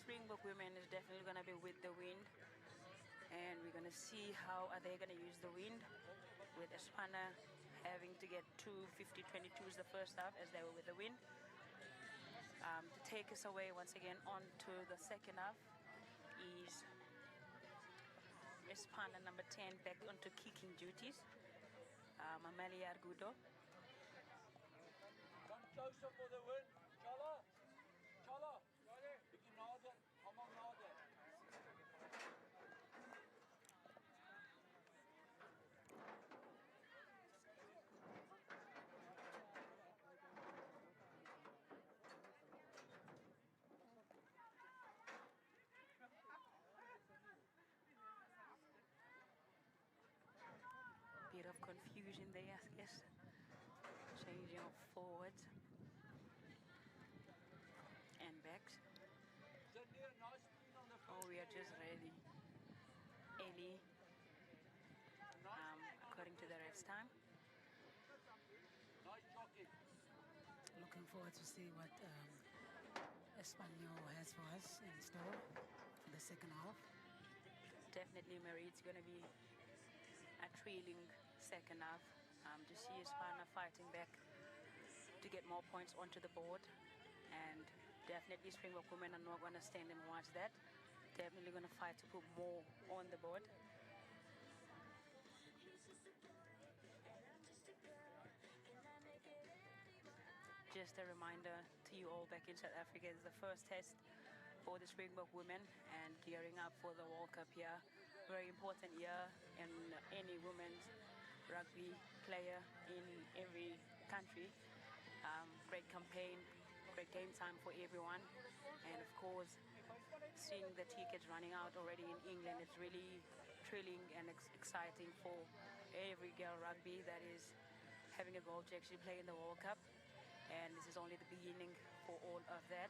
Springbok women is definitely going to be with the wind, and we're going to see how are they going to use the wind, with Espana having to get 250-22s the first half as they were with the wind. To take us away once again on to the second half is Espana number 10 back onto kicking duties. Amalia Argudo. Come closer for the win. Chala. Chala. Bietjie nader. Almal nader. Bit of confusion there, I guess. Changing of forwards and backs. Oh, we are just ready. Ellie, according to the ref's time. Looking forward to see what Espanol has for us in store for the second half. Definitely, Mary, it's going to be a trailing second half. To see Espana fighting back to get more points onto the board, and definitely Springbok women are not going to stand and watch that. Definitely going to fight to put more on the board. Just a reminder to you all back in South Africa, it's the first test for the Springbok women and gearing up for the World Cup year. Very important year in any women's rugby player in every country. Great campaign, great game time for everyone, and of course seeing the tickets running out already in England, it's really thrilling and exciting for every girl rugby that is having a goal to actually play in the World Cup, and this is only the beginning for all of that.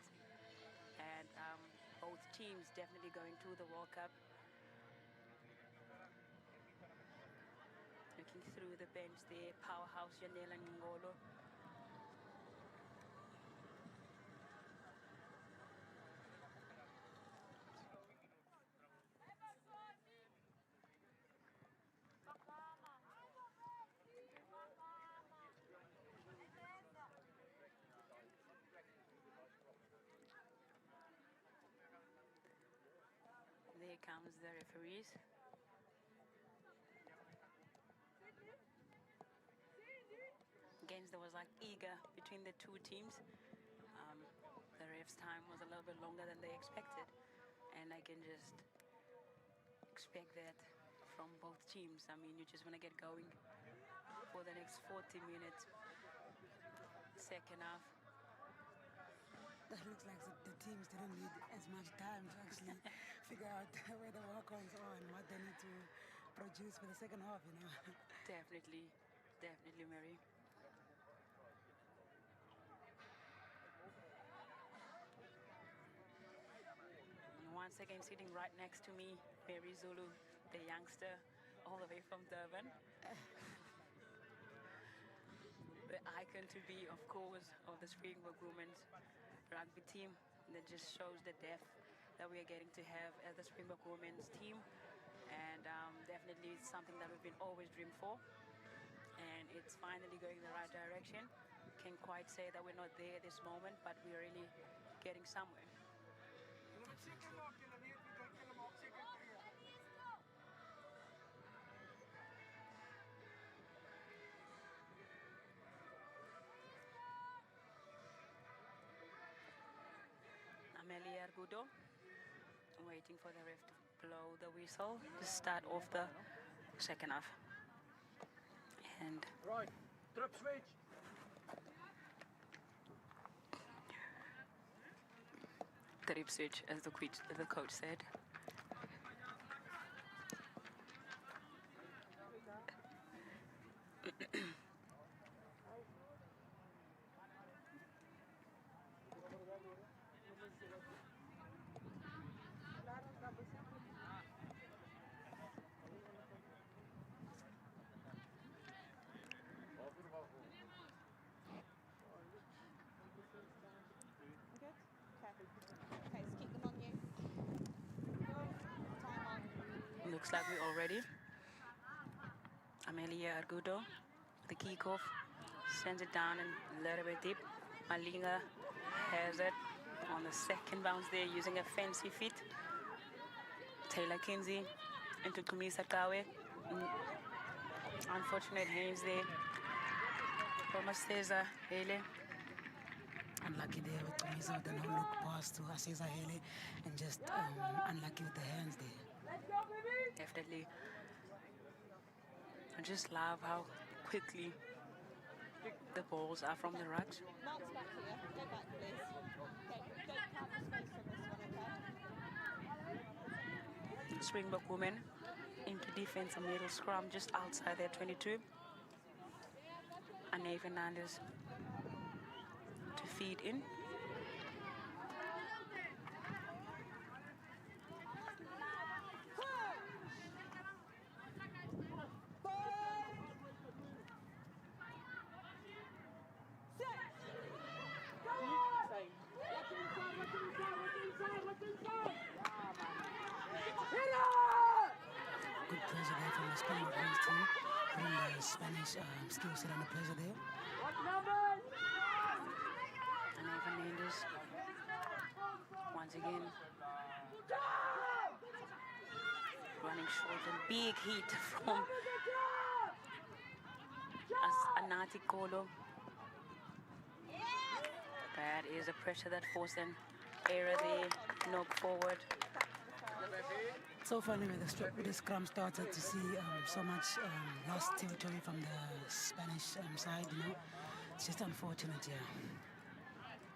And both teams definitely going to the World Cup. Looking through the bench there, powerhouse Yanela Ngolo. There comes the referees. Games that was like eager between the two teams. The ref's time was a little bit longer than they expected, and I can just expect that from both teams. I mean, you just want to get going for the next 40 minutes. Second half. That looks like the teams didn't need as much time to actually figure out where the walk-ons are and what they need to produce for the second half, you know. Definitely, Mary. And once again, sitting right next to me, Mary Zulu, the youngster, all the way from Durban. The icon to be, of course, of the Springbok women's rugby team. That just shows the depth that we are getting to have as the Springbok women's team, and definitely it's something that we've been always dreamed for, and it's finally going in the right direction. Can't quite say that we're not there at this moment, but we're really getting somewhere. Amelia Argudo, waiting for the ref to blow the whistle to start off the second half. And Right, trip switch. trip switch, as the coach said. Good? Okay. Okay, so keep them on you. looks like we're all ready. Amelia Argudo, the kickoff, sends it down and a little bit deep. Malinga has it on the second bounce there using a fancy feet. Taylor Kinsey into Kumisa Kawe. Unfortunate hands there. Thomas Cesar Hele. Unlucky there with Kumisa with the no look pass to Aseza Hele and just unlucky with the hands there. Definitely. I just love how quickly the balls are from the rucks. Mark's back here. Go back, please. Okay, don't count the space from this one, okay? Springbok women into defense and middle scrum just outside their 22. Ane Fernandez to feed in. Good pressure there from the Spanish women's team. Bring the Spanish skill set on the pressure there. And Fernandez once again running short and big heat from Anati Kolo. That is the pressure that forced an error there, knock forward. So funny with the scrum started to see so much lost territory from the Spanish side, you know. It's just unfortunate, yeah.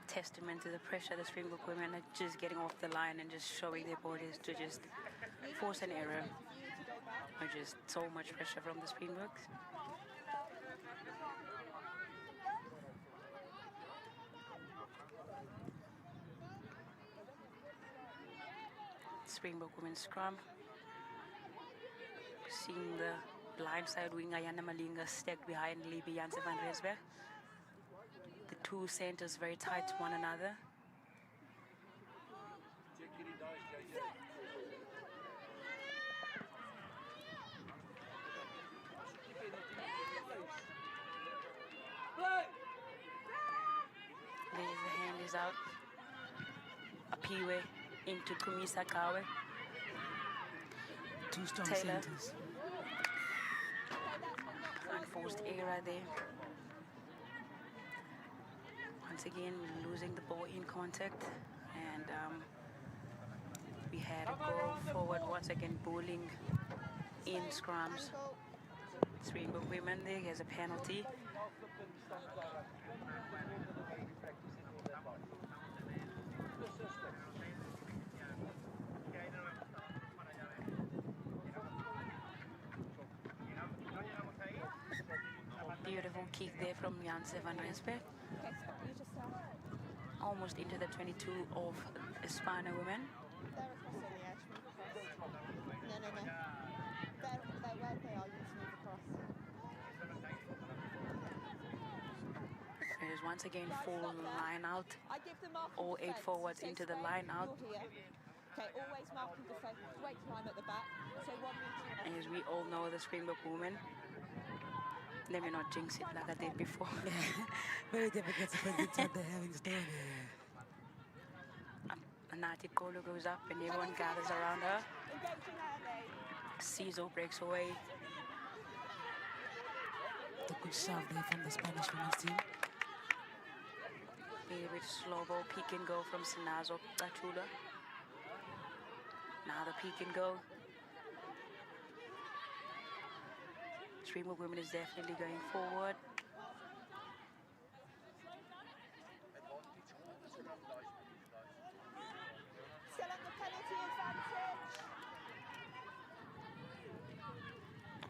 Testament to the pressure the Springbok women are just getting off the line and just showing their bodies to just force an error. Or just so much pressure from the Springboks. Springbok women's scrum. Seeing the blindside wing Ayana Malinga stacked behind Libby Janse van Rensberg. The two centers very tight to one another. There's the hand is out. Apiwe into Kumisa Kawe. Two strong Taylor. centers. Unforced error there. Once again, losing the ball in contact. And we had a go forward once again, bowling in scrums. Springbok women there has a penalty. Beautiful kick there from Janse van Rensberg. Okay, stop. You just Almost into the 22 of Espana women. they're across on the edge. Move across. No. They're where they are. You just move across. There's once again full line out. I give the mark. All 8 forwards into the line out. Okay, always marking defence. Great time at the back. So 1 metre. As we all know, the Springbok women. Let me not jinx it like I did before. Very difficult to predict what they're having still there. Anati Kolo goes up and everyone gathers around her. Engaging early. Cizo breaks away. The good shove there from the Spanish women's team. A bit slow ball, peek and go from Sinazo Gatula. Now the peek and go. Springbok women is definitely going forward. Still on the penalty advantage.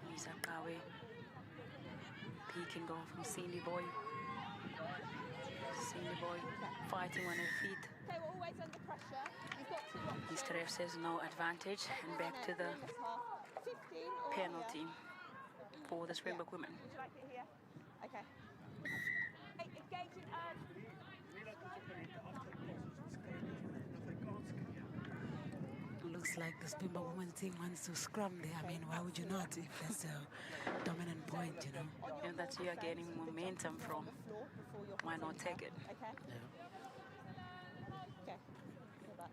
Misakawe. Peek and go from Cindy Boy. Cindy Boy fighting on her feet. Okay, we're always under pressure. You've got two options. Mr. Ref says no advantage and back to the Win this half. 15 or penalty for the Springbok women. Would you like it here? Okay. Engaging early. looks like the Springbok women's team wants to scrum there. I mean, why would you not if that's a dominant point, you know? And that's you are gaining momentum from. Why not take it? Okay. Yeah. Okay. Go back.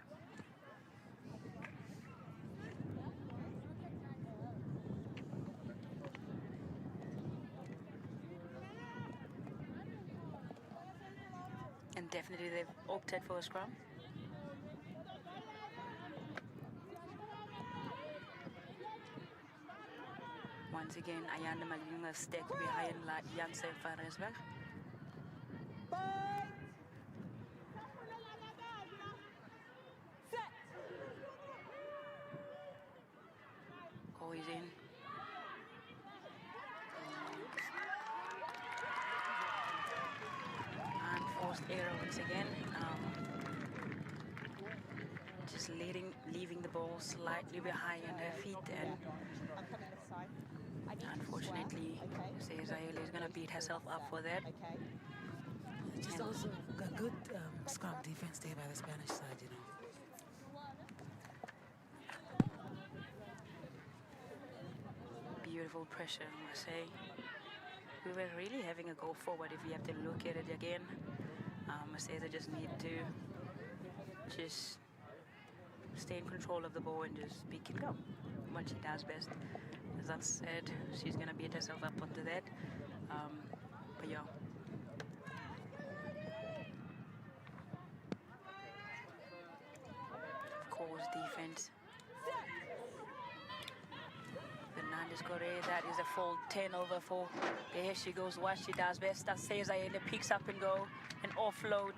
And definitely they've opted for a scrum. Once again, Ayanda Magunga stacked behind Janssen van Rensburg. Call is in. Unforced error once again. Just leaving the ball slightly behind her feet, and I'm coming this side. I need unfortunately, Zayele is going to beat herself up for that. Okay. It's just also a good scrum defense there by the Spanish side, you know. Beautiful pressure, I must say. We were really having a go forward if you have to look at it again. They just need to just stay in control of the ball and just pick and go. What she does best. As that said, she's going to beat herself up onto that. But yeah. Of course, defense. Fernandez Correa, that is a full 10 over 4. There she goes, what she does best. That says Ayele picks up and go and offload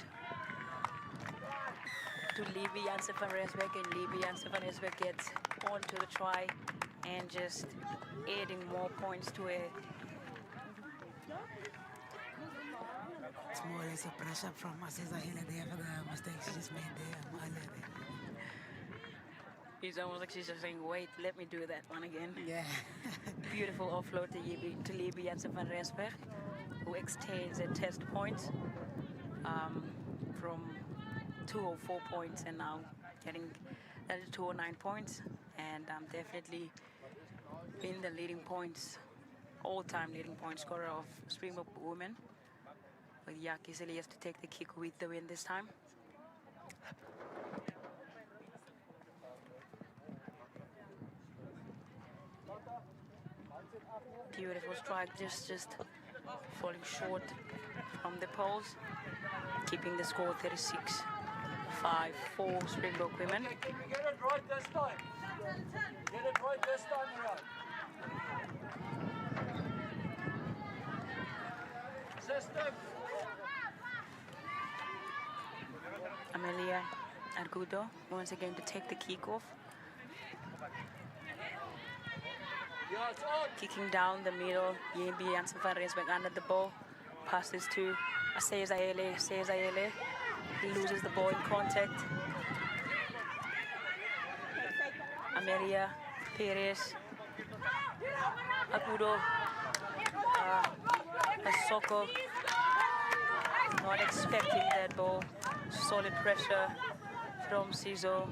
to Libby Janssen van Rensburg, and Libby Janssen van Rensburg gets onto the try and just adding more points to it. It's more or less a pressure from Aseza Hila there for the mistakes she just made there. It's almost like she's just saying, wait, let me do that one again. Yeah. Beautiful offload to Libby Janssen van Rensburg, who extends at test points from 204 points and now getting 209 points, and definitely been the leading points, all-time leading point scorer of Springbok women. But Yaki Zeli has to take the kick with the win this time. Beautiful strike, just falling short from the poles, keeping the score 36-5 for Springbok women. Get it right this time. Get it right this time around. System. Amelia Argudo once again to take the kickoff. Kicking down the middle, Yembi Janssen van Rensburg under the ball. Passes to Ayele. He loses the ball in contact. Amelia Perez. Agudo. Asoko. Not expecting that ball. Solid pressure from Cizo.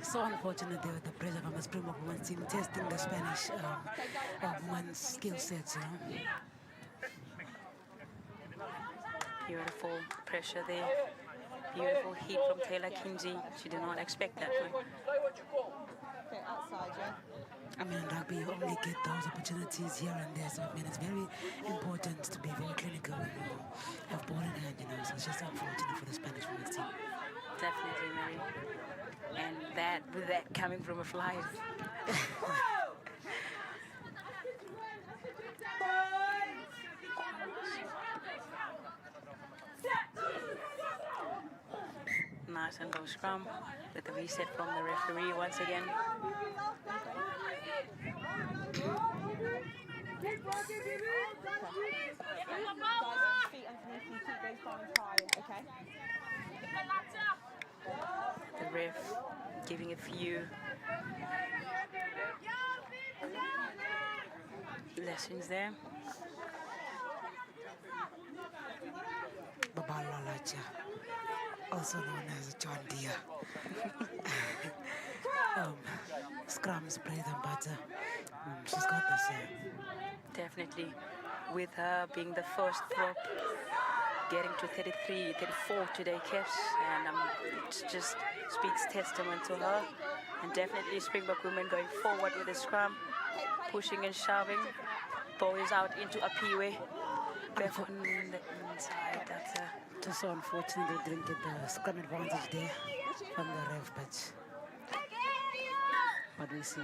So unfortunate there with the pressure from the Springbok women's team testing the Spanish women's skill sets, you know. Beautiful pressure there. Beautiful hit from Taylor Kinsey. She did not expect that one. Okay, outside, yeah. I mean, in rugby, you only get those opportunities here and there. So, I mean, it's very important to be very clinical when you have ball in hand, you know. So it's just unfortunate for the Spanish women's team. Definitely, Mary. And with that coming from a fly. Nice and go scrum with the reset from the referee once again. Guys, feet underneath you, keep those bones high, okay? The ref giving a few lessons there. Babala Lacha. also known as John Deere. Scrums, bread and butter. She's got this. Definitely. With her being the first prop, getting to 33, 34 today, Kevs, and it just speaks testament to her. And definitely Springbok women going forward with the scrum, pushing and shoving. Boys out into a peewee. Back on the inside. That's just so unfortunate they didn't get the scrum advantage there from the rev pitch. But we see.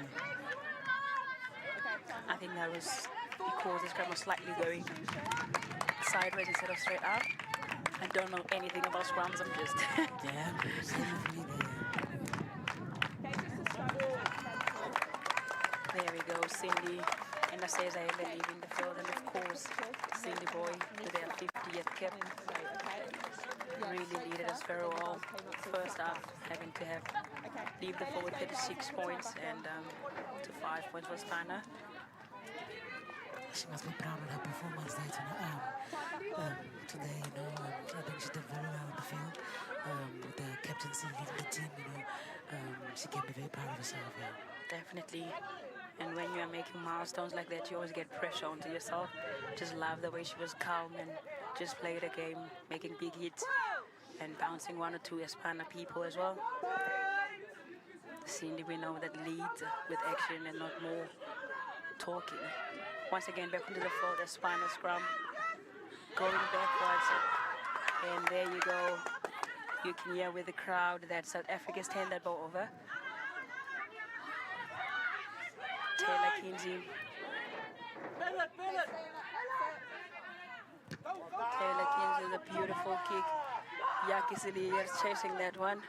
I think that was because the scrum was slightly going sideways instead of straight up. I don't know anything about scrums, I'm just... Yeah, there we go, Cindy and Naseza leaving the field, and of course, Cindy Boy to their 50th cap. Really leaded us very well. First half, having to leave the field with 36 points, and to 5 points for Steiner. She must be proud of her performance there today, you know. I think she did very well on the field. With the captaincy leading the team, you know. She can be very proud of herself, yeah. Definitely. And when you are making milestones like that, you always get pressure onto yourself. Just love the way she was calm and just played the game, making big hits and bouncing one or two Espana people as well. Cindy, we know that leads with action and not more talking. Once again, back into the field, Espana scrum, going backwards. And there you go. You can hear with the crowd that South Africa's turned that ball over. Taylor Kinsey. Taylor Kinsey with a beautiful kick. Yaki Silier chasing that one.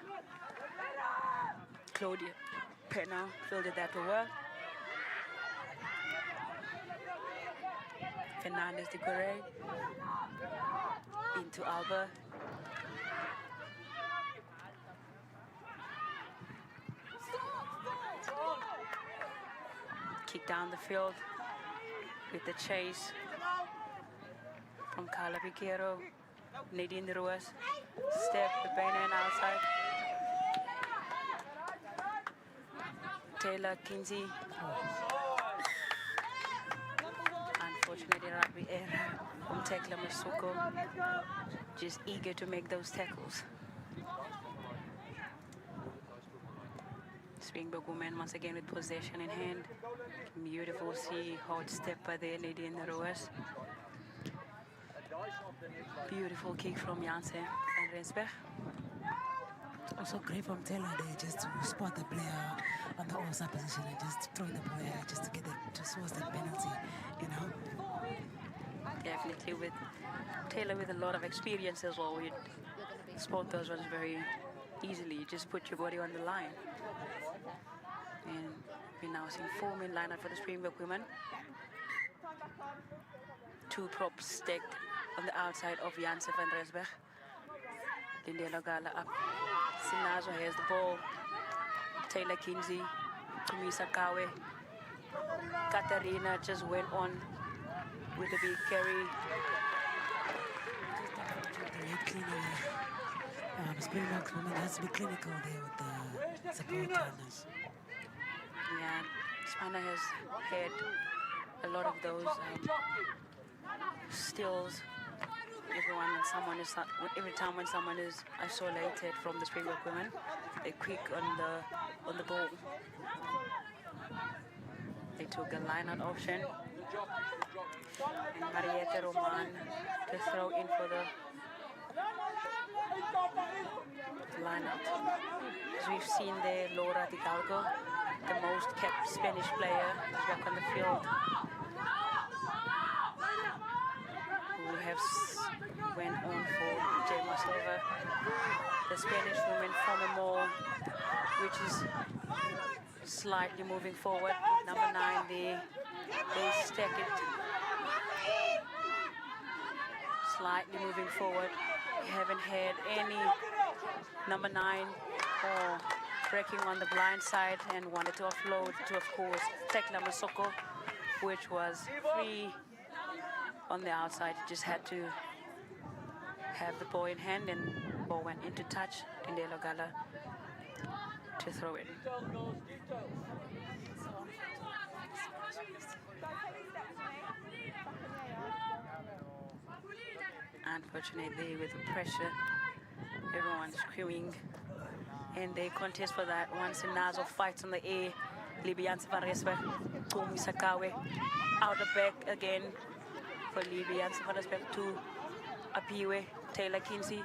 Claudia Pena fielded that over. Fernandez de Correa into Alba. Kick down the field with the chase from Carla Piquero, Nadine Ruas, step the Bena outside. Taylor Kinsey. Unfortunately, Rugby error from Tekla Masuko, just eager to make those tackles. Springbok women once again with possession in hand. Beautiful see hot stepper there, Lady in the Roas. Beautiful kick from Janse and Rensberg. Also great from Taylor there, just to spot the player on the outside position and just throw the ball there just to get towards that penalty, you know. Definitely with Taylor with a lot of experience as well. We spot those ones very easily. You just put your body on the line. And we're now seeing 4-man lineup for the Springbok women. 2 props stacked on the outside of Janse van Rensberg. Lindela Gala up. Sinazo has the ball. Taylor Kinsey. Tumisa Kawe. Katarina just went on with a big carry. The Springbok women has to be clinical there with the support runners. Yeah, Spana has had a lot of those stills. Every time when someone is isolated from the Springbok women, they're quick on the ball. They took a line-out option. And Mariette Roman to throw in for the line-out. As we've seen there, Laura Hidalgo, the most kept Spanish player, is back on the field. Who have went on for Gemma Silva. The Spanish women form a mall, which is slightly moving forward. Number 9, they stack it. Slightly moving forward. Haven't had any number 9 or breaking on the blind side and wanted to offload to, of course, Tekla Masoko, which was free on the outside. Just had to have the ball in hand and ball ball went into touch. Tindelo Gala to throw it. Unfortunately, with the pressure, everyone's screaming, and they contest for that. Once Nazo fights on the air, Libianse van Rensburg, Tumi Sakawe, out the back again for Libianse van Rensburg to Apiwe, Taylor Kinsey,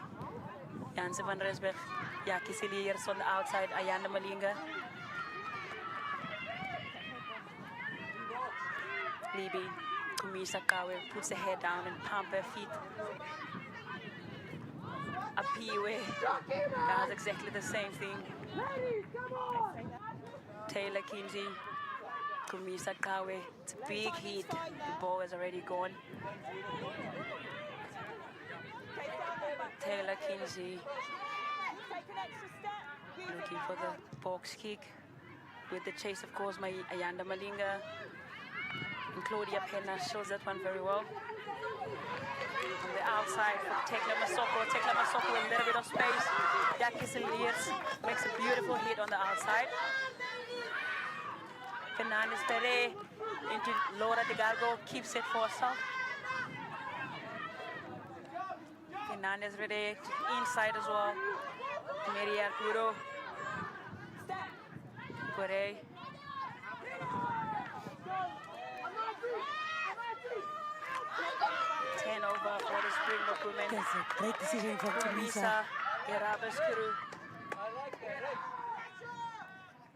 Janse van Rensburg, Yaki Siliers on the outside, Ayanda Malinga. Libi, Tumi Sakawe puts her head down and pump her feet. Apiwe does exactly the same thing. Taylor Kinsey, Kumisa Kawe, it's a big hit. The ball is already gone. Taylor Kinsey looking for the box kick. With the chase, of course, my Ayanda Malinga and Claudia Pena shows that one very well. On the outside for Tekla Masoko. Tekla Masoko with a little bit of space. Yakis Elias makes a beautiful hit on the outside. Fernandez Pere into Laura de Gargo, keeps it for herself. Fernandez Rede inside as well. Maria Arturo. Pere. Over for the Springbok women. That's a great decision from Tumisa. Erabaskuru.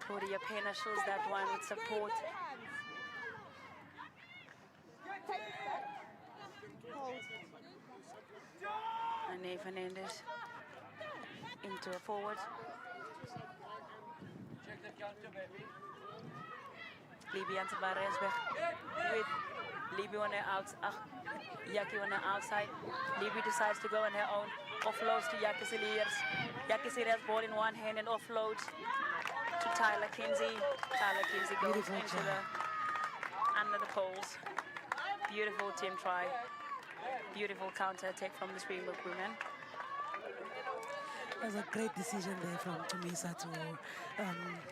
Claudia Pena shows that one with support. Ane Fernandez into a forward. Check the counter, baby. Libianse van Rensburg with Libby on her outside. Yaki on the outside. Libby decides to go on her own. Offloads to Yaki Siliers. Yaki Siliers ball in one hand and offloads to Tyler Kinsey. Tyler Kinsey goes Beautiful into job. under the poles. Beautiful team try. Beautiful counter attack from the Springbok women. It was a great decision there from Tumisa to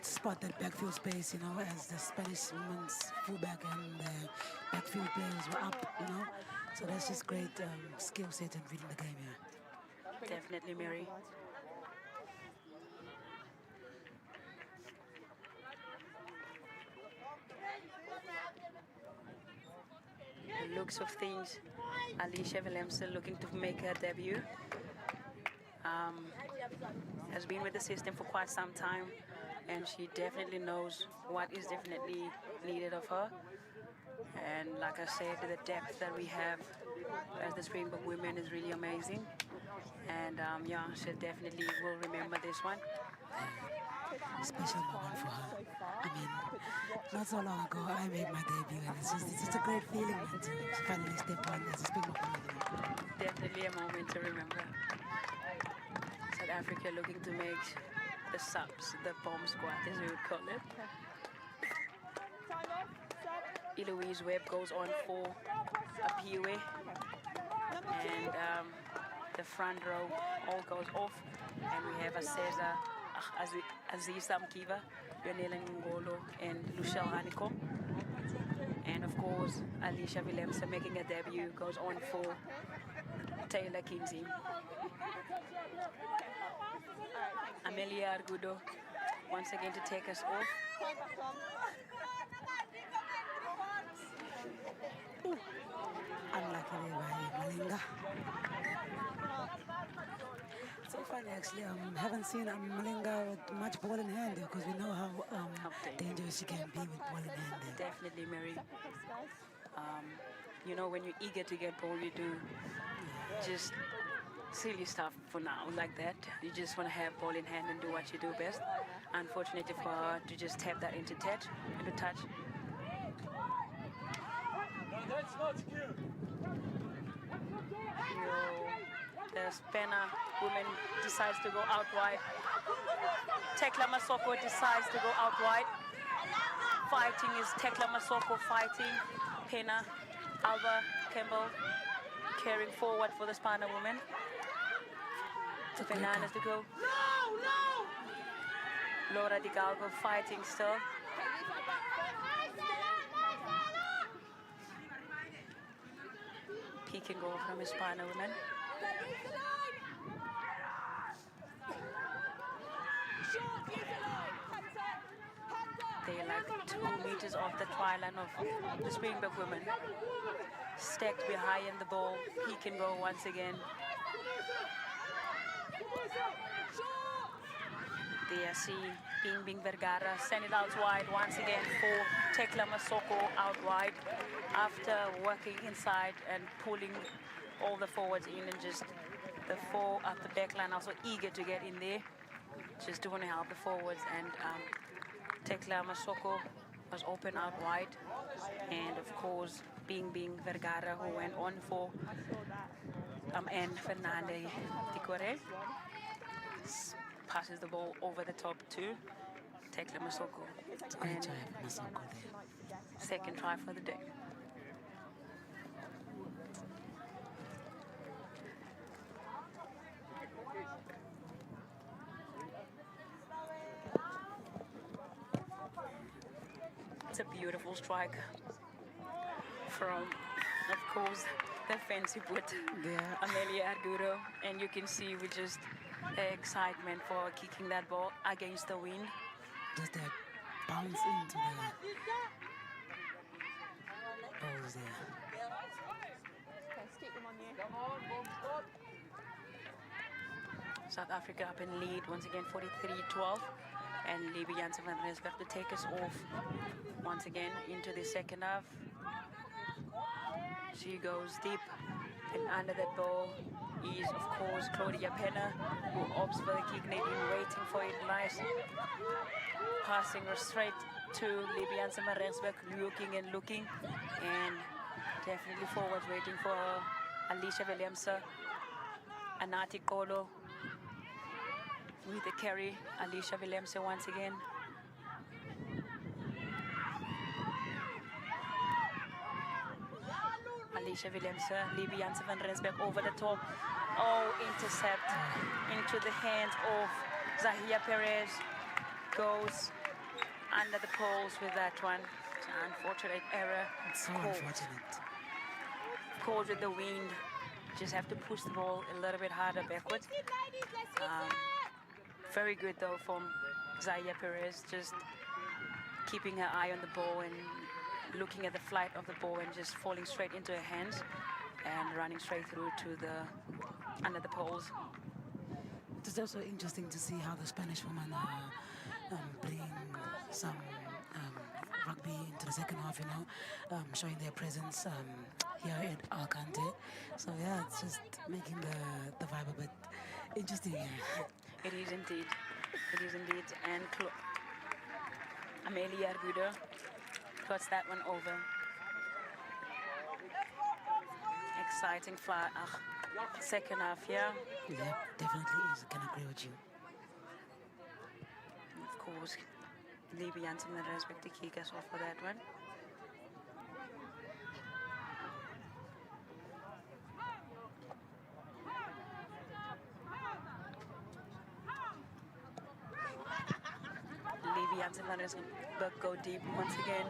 spot that backfield space, you know, as the Spanish women's fullback and the backfield players were up, you know. So that's just great skill set and reading the game here. Definitely, Mary. The looks of things, Alicia Willemsen looking to make her debut. Has been with the system for quite some time, and she definitely knows what is definitely needed of her. And like I said, the depth that we have as the Springbok women is really amazing. And yeah, she definitely will remember this one. Special moment for her. I mean, not so long ago, I made my debut, and it's just a great feeling to finally step on as a Springbok woman. Definitely a moment to remember. South Africa looking to make the subs, the bomb squad as we would call it. Eloise Webb goes on for a PUA, and the front row all goes off, and we have a Cesar, Aziz Samkiva, Yonela Ngolo, and Lucielle Hanekom. And of course, Alicia Willemsen making a debut goes on for Taylor Kinsey. Amelia Argudo once again to take us off. Unlucky there by Malinga. So funny actually, haven't seen Malinga with much ball in hand because we know how dangerous she can be with ball in hand there. Definitely, Mary. You know, when you're eager to get ball, you do just silly stuff for now like that. You just want to have ball in hand and do what you do best. Unfortunately for her to just tap that into touch. No, that's not cute. The Spena woman decides to go out wide. Tekla Masoko decides to go out wide. Fighting is Tekla Masoko fighting. Pena, Alba, Campo carrying forward for the Spana woman. So Fernandez to go. Laura Di Galgo fighting still. Peek and go from Hispano women. They're like 2 meters off the try line of the Springbok women. Stacked behind the ball. Peek and go once again. There, see Bing Vergara send it out wide once again for Tekla Masoko out wide after working inside and pulling all the forwards in, and just the four up the back line also eager to get in there, just to want to help the forwards. And Tekla Masoko was open out wide, and of course Bing Vergara, who went on for and Fernande Ticore passes the ball over the top to Tekla Masoko. Great try for Masoko there. Second try for the day. It's a beautiful strike from, of course, the fancy foot, Amelia Argudo, and you can see we just excitement for kicking that ball against the wind. Just that bounce into the balls there. South Africa up in lead once again, 43-12, and Libby Janssen van Rensburg to take us off once again into the second half. She goes deep, and under that ball is, of course, Claudia Penna, who opts for the kick. Nadine waiting for it. Nice passing her straight to Libby Janssen van Rensburg, looking, and definitely forwards waiting for Alicia Williamson. Anati Kolo with the carry. Alicia Williamson once again. Alicia Williamson, Libby Janssen van Rensburg over the top. Oh, intercept into the hands of Zahia Perez. Goes under the poles with that one. It's an unfortunate error. It's so unfortunate. Caught with the wind. Just have to push the ball a little bit harder backwards. Very good though from Zahia Perez, just keeping her eye on the ball and looking at the flight of the ball and just falling straight into her hands and running straight through to the under the poles. It's also interesting to see how the Spanish women bring some rugby into the second half, you know, showing their presence here at Alcante. So yeah, it's just making the vibe a bit interesting. It is indeed. It is indeed. And Amelia Argudo puts that one over. Exciting fly. Second half, yeah? Yeah, definitely is. I can agree with you. And of course, Libby Janssen van Rensburg to kick us off for that one. Libby Janssen van Rensburg go deep once again.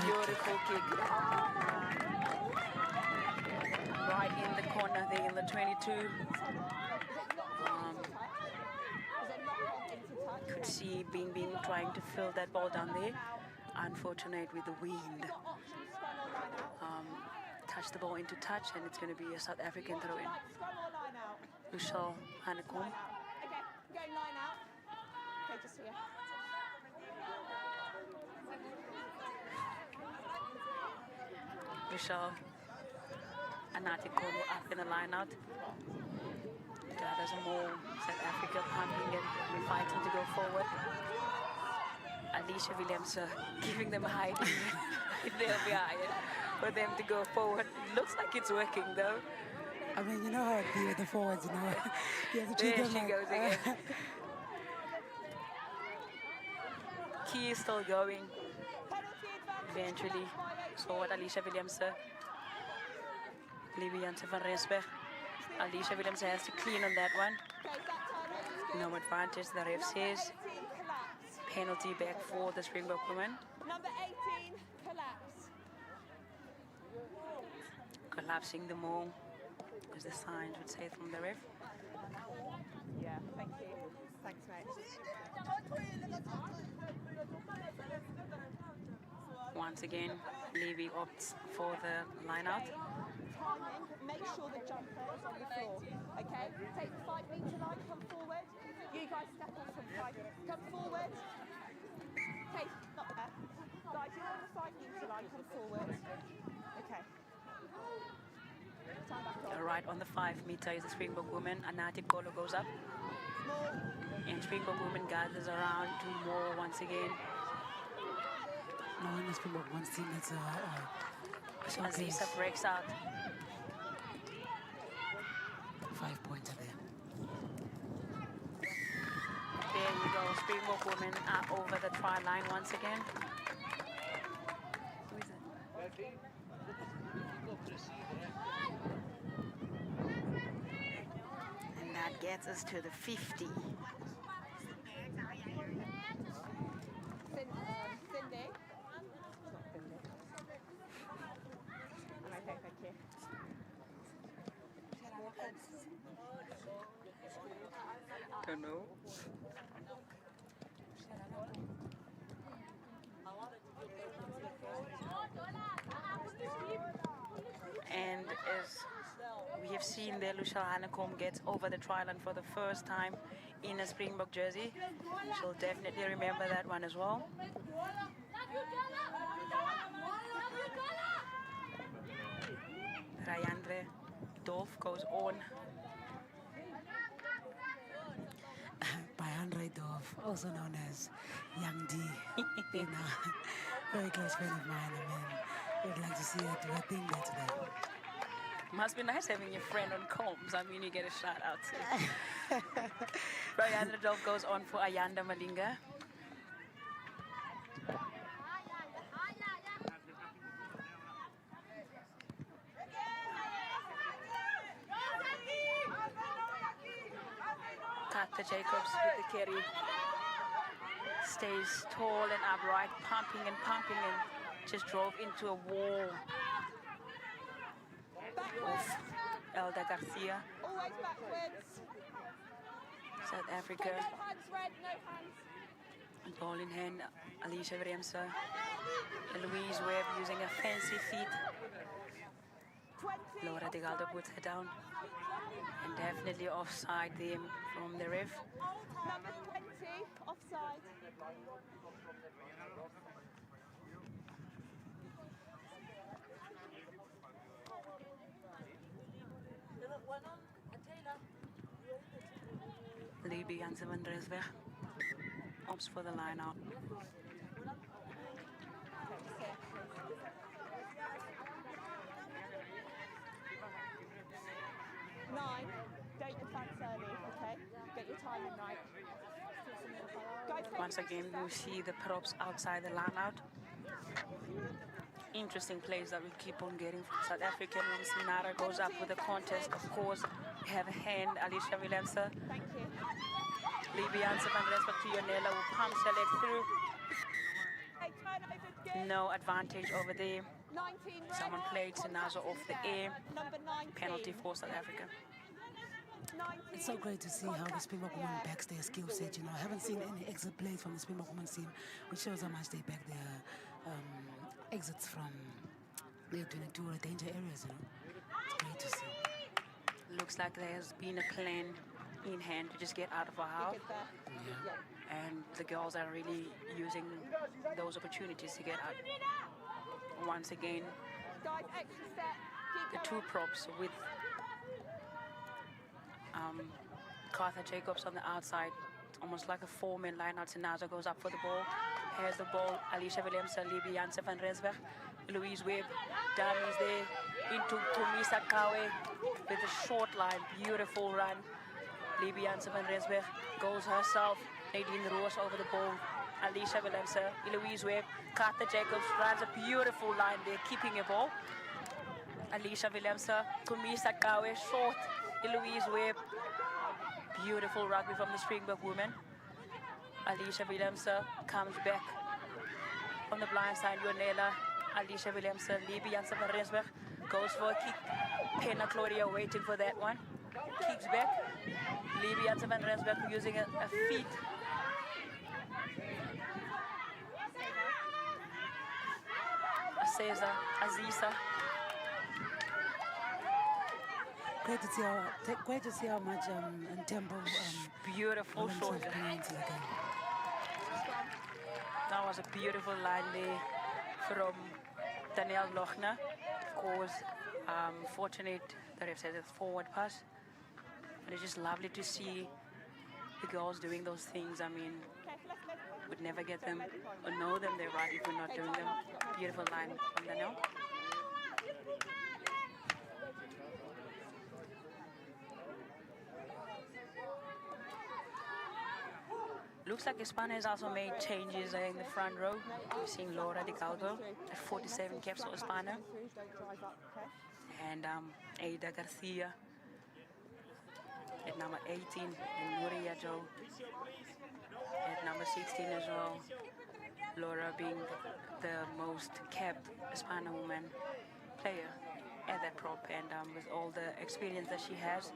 Beautiful kick. Right in the corner there in the 22. Could see Bing trying to fill that ball down there. Unfortunate with the wind. Touch the ball into touch, and it's going to be a South African throw-in. Lushal Hanekom. Okay, go line out. Okay, just here. Lushal Anati Kono up in the line out. There's more South Africa pumping and fighting to go forward. Alicia Williamson giving them a hiding if they'll be hired for them to go forward. It looks like it's working though. I mean, you know how it be with the forwards, you know. You have to treat There them she like, goes again. Key is still going. Eventually, so what Alicia Williamson. Libby Janssen van Rensburg. Alicia Williamson has to clean on that one. Okay, that turnover is good. No advantage, the ref Number says. 18 collapse. Penalty back for the Springbok women. Number 18 collapse. Collapsing the maul, as the signs would say from the ref. Yeah, thank you. Thanks, mate. Once again, Levy opts for the line out. Timing, make sure the jumper is on the floor. Okay? Take the 5 metre line, come forward. You guys step off from 5. Come forward. Okay, not there. Guys, you're on the 5 metre line, come forward. Okay. Time back on. Right on the 5 metre is the Springbok woman. Anati Kolo goes up. More. And Springbok woman gathers around to more once again. Knowing the Springbok women's team, it's showcase. Aziza breaks out. 5 points there. There you go. Springbok women are over the try line once again. Who is it? And that gets us to the 50. Cindy. Okay, thank you. Don't know. And as we have seen there, Lucia Hanekom gets over the try line for the first time in a Springbok jersey. She'll definitely remember that one as well. Rayandre Dolph goes on. Bayandre Dove, also known as Young D. You know, very close friend of mine. I mean, we'd like to see her do a thing there today. Must be nice having your friend on comms. I mean, you get a shout out too. Rayandre Dolph goes on for Ayanda Malinga. Kata Jacobs with the carry. Stays tall and upright, pumping and just drove into a wall of Elda Garcia. Always backwards. South Africa. Okay, no hands, red, no hands. Ball in hand, Alicia Vremse. Louise Webb using a fancy feet. 20. Laura De Galdo puts her down. And definitely offside there from the ref. Number 20, offside. Libby Jansen van Dresweg opts for the line out. Nine, don't advance early, okay? Get your timing right. Guys, take Once your again, step. we see the props outside the line out. Interesting plays that we keep on getting from South African. When Sinara goes up with the contest, of course, we have a hand, Alicia Willemse. Thank you. Libby Jansen van Dresweg to Yonela will pump select through. Hey, turnover's good. No advantage over there. 19 red. Someone played Sinazo off the air. Number 19. Penalty for South Africa. 19. It's so great to see how the Springbok women backs their skill set. You know, I haven't seen any exit plays from the Springbok women's team, which shows how much they back their exits from their 22 or danger areas. You know, it's great to see. Looks like there's been a plan in hand to just get out of our half. Good there. And the girls are really using those opportunities to get out. Once again, Guys, extra step. the Keep two props with Cartha Jacobs on the outside. It's almost like a four-man line out. Sinazo goes up for the ball. Has the ball. Alicia Willemse, Libby Jansen van Rensberg. Louise Webb. Dummies there. Into Tumisa Kawe with a short line. Beautiful run. Libby Jansen van Rensberg goes herself. Nadine Roos over the ball. Alicia Willemse, Louise Webb. Cartha Jacobs runs a beautiful line there, keeping a ball. Alicia Willemse, Tumisa Kawe, short. Louise Webb. Beautiful rugby from the Springbok women. Alicia Williamson comes back on the blind side. Jonella, Alicia Williamson, Libby Janssen van Rensburg goes for a kick. Penna Claudia waiting for that one. Kicks back. Libby Janssen van Rensburg using a feet. Cesar, Aziza. Great to see how much Campo beautiful shoulder. That was a beautiful line there from Danielle Lochner. Of course, fortunate that I've said a forward pass. But it's just lovely to see the girls doing those things. I mean, would never get them or know them they're right if we're not doing them. Beautiful line from Danielle. Looks like Hispania has also made changes in the front row. We're seeing Laura Di Caldo at 47 caps for Hispania. And Ada Garcia at number 18. And Nuria Joe at number 16 as well. Laura being the most capped Hispania woman player at that prop. And with all the experience that she has,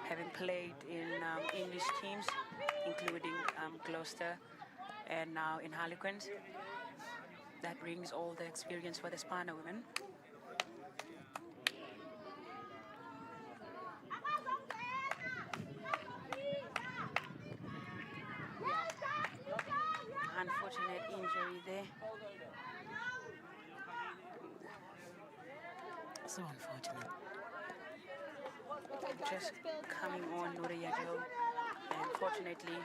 having played in English teams, including Gloucester and now in Harlequins, that brings all the experience for the Hispania women. Unfortunate injury there. So unfortunate. Just coming on, Nuria Joe, and fortunately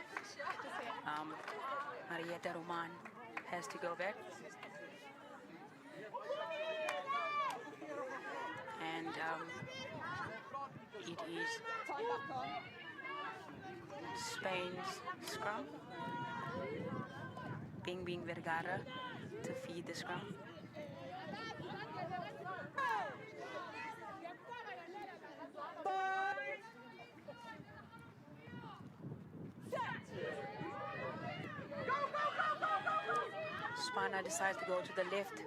Marietta Roman has to go back. And it is Spain's scrum. Bing Vergara to feed the scrum. Spana decides to go to the left.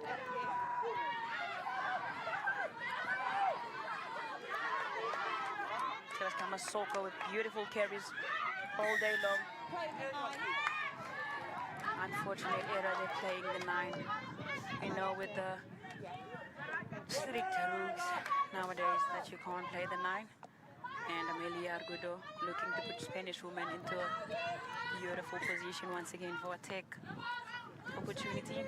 Telas Soko with beautiful carries all day long. Unfortunate error, they're playing the 9. We know with the strict rules nowadays that you can't play the 9. And Amelia Argudo looking to put Spanish women into a beautiful position once again for attack opportunity.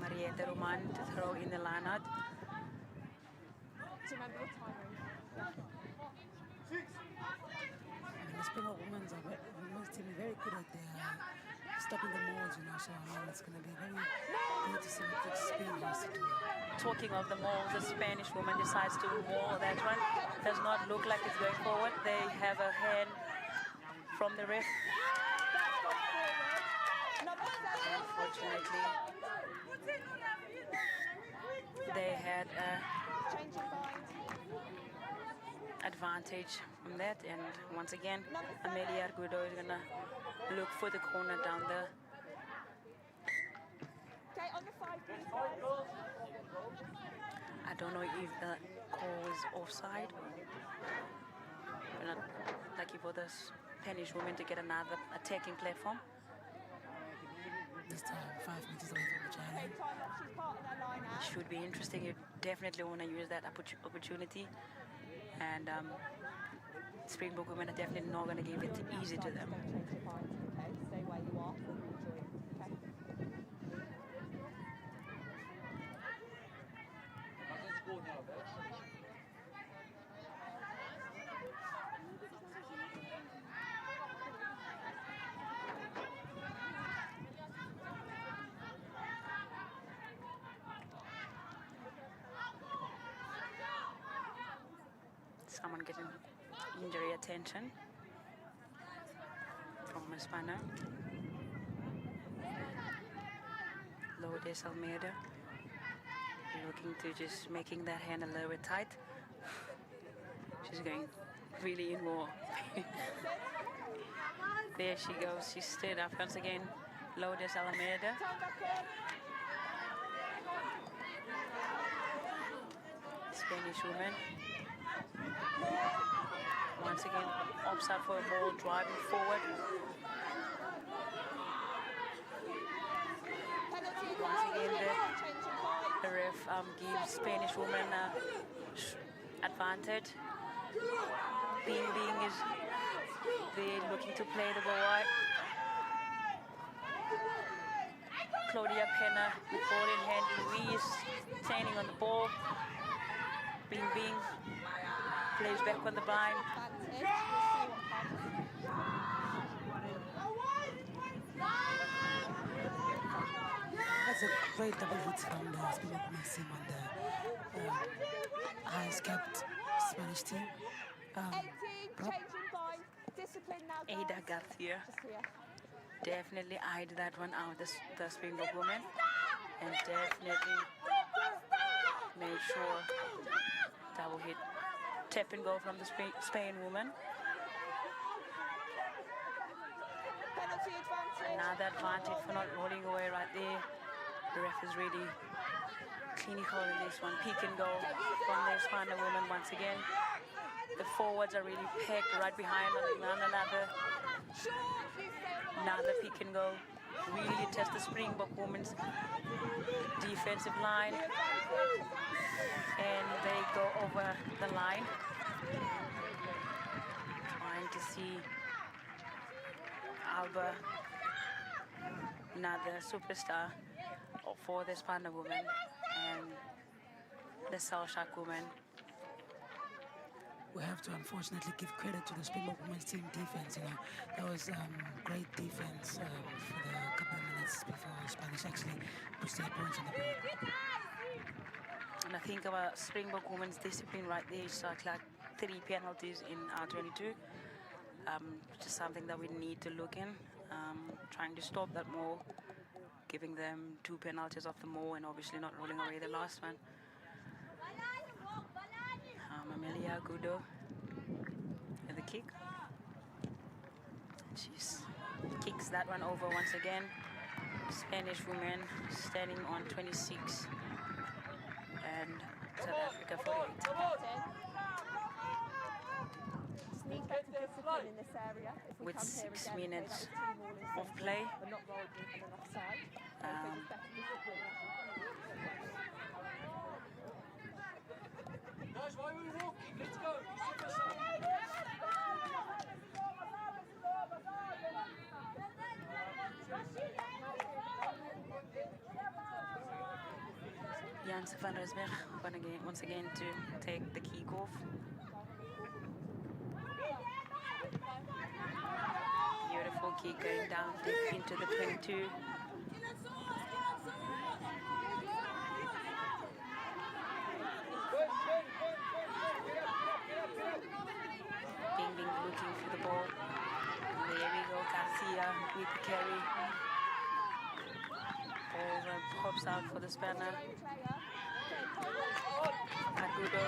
Marietta Roman to throw in the line out. The Springbok women's team is very good at stopping the mauls, you know, so it's going to be very good to see what the Spain has to do. Talking of the mauls, the Spanish woman decides to maul that one. Does not look like it's going forward. They have a hand from the ref. Unfortunately, they had a advantage from that, and once again Amelia Argudo is gonna look for the corner down the I don't know if the call is offside. We're not lucky for the Spanish women to get another attacking platform. Just 5 meters away from the challenge. Should be interesting. You definitely want to use that opportunity. And Springbok women are definitely not going to give it easy to them. Stay where you are. Someone getting injury attention from Hispana. Lourdes Almeida looking to just making that hand a little bit tight. She's going really in more. There she goes. She stood up once again. Lourdes Alameda. Spanish woman. Once again, opts up for a ball, driving forward. Once again, the ref gives Spanish woman advantage. Bing is there looking to play the ball wide. Claudia Pena with ball in hand. Louise standing on the ball. Bing plays back on the blind. That's a great double hit from the Springbok women's team on the highest kept Spanish team. 18, changing by discipline now. Ada Garcia definitely eyed that one out, the Springbok woman, and definitely made sure double hit. Tap and go from the Spain woman. Penalty advantage. Another advantage for not rolling away right there. The ref is really clinical in this one. Peek and go from the Spanish woman once again. The forwards are really packed right behind another peek and go. Really test the Springbok women's defensive line. And they go over the line. Trying to see Alba, another superstar for the Spanish woman, and the South Shark woman. We have to unfortunately give credit to the Springbok women's team defense. That was great defense for the couple of minutes before Spanish actually puts their points on the board. And I think about Springbok women's discipline right there. It's like 3 penalties in R22. Which is something that we need to look in. Trying to stop that more, giving them 2 penalties off the more, and obviously not rolling away the last one. Amelia Gudo with the kick. She kicks that one over once again. Spanish women standing on 26 and South Africa 48. Need better discipline in this area. If we With come here 6 again, minutes we're of play. not rolling from the left side. Guys, why are we walking? Let's go. Janse van Rysberg once again to take the kickoff. Beautiful kick going down deep into the 22. Bing looking for the ball. There we go, Garcia with the carry. Ball pops out for the spanner. Agudo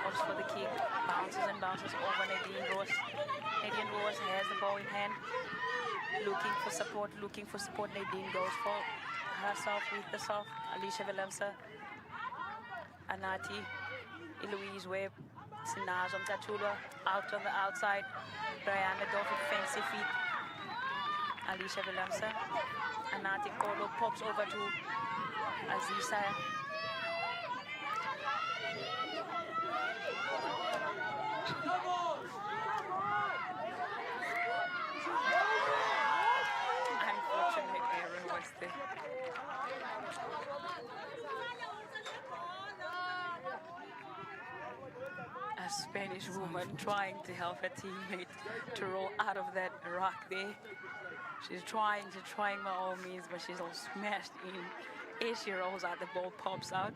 opts for the kick, bounces and bounces over Nadine Rose. Nadine Rose has the ball in hand, looking for support. Nadine goes for herself with the soft. Alicia Willemse, Anati, Eloise Webb, Sinaz on Tatula, out on the outside. Brianna Dolphin, fancy feet. Alicia Willemse, Anati Kolo pops over to Aziza. Unfortunate error was there. A Spanish woman trying to help her teammate to roll out of that rock there. She's trying by all means, but she's all smashed in. As she rolls out, the ball pops out,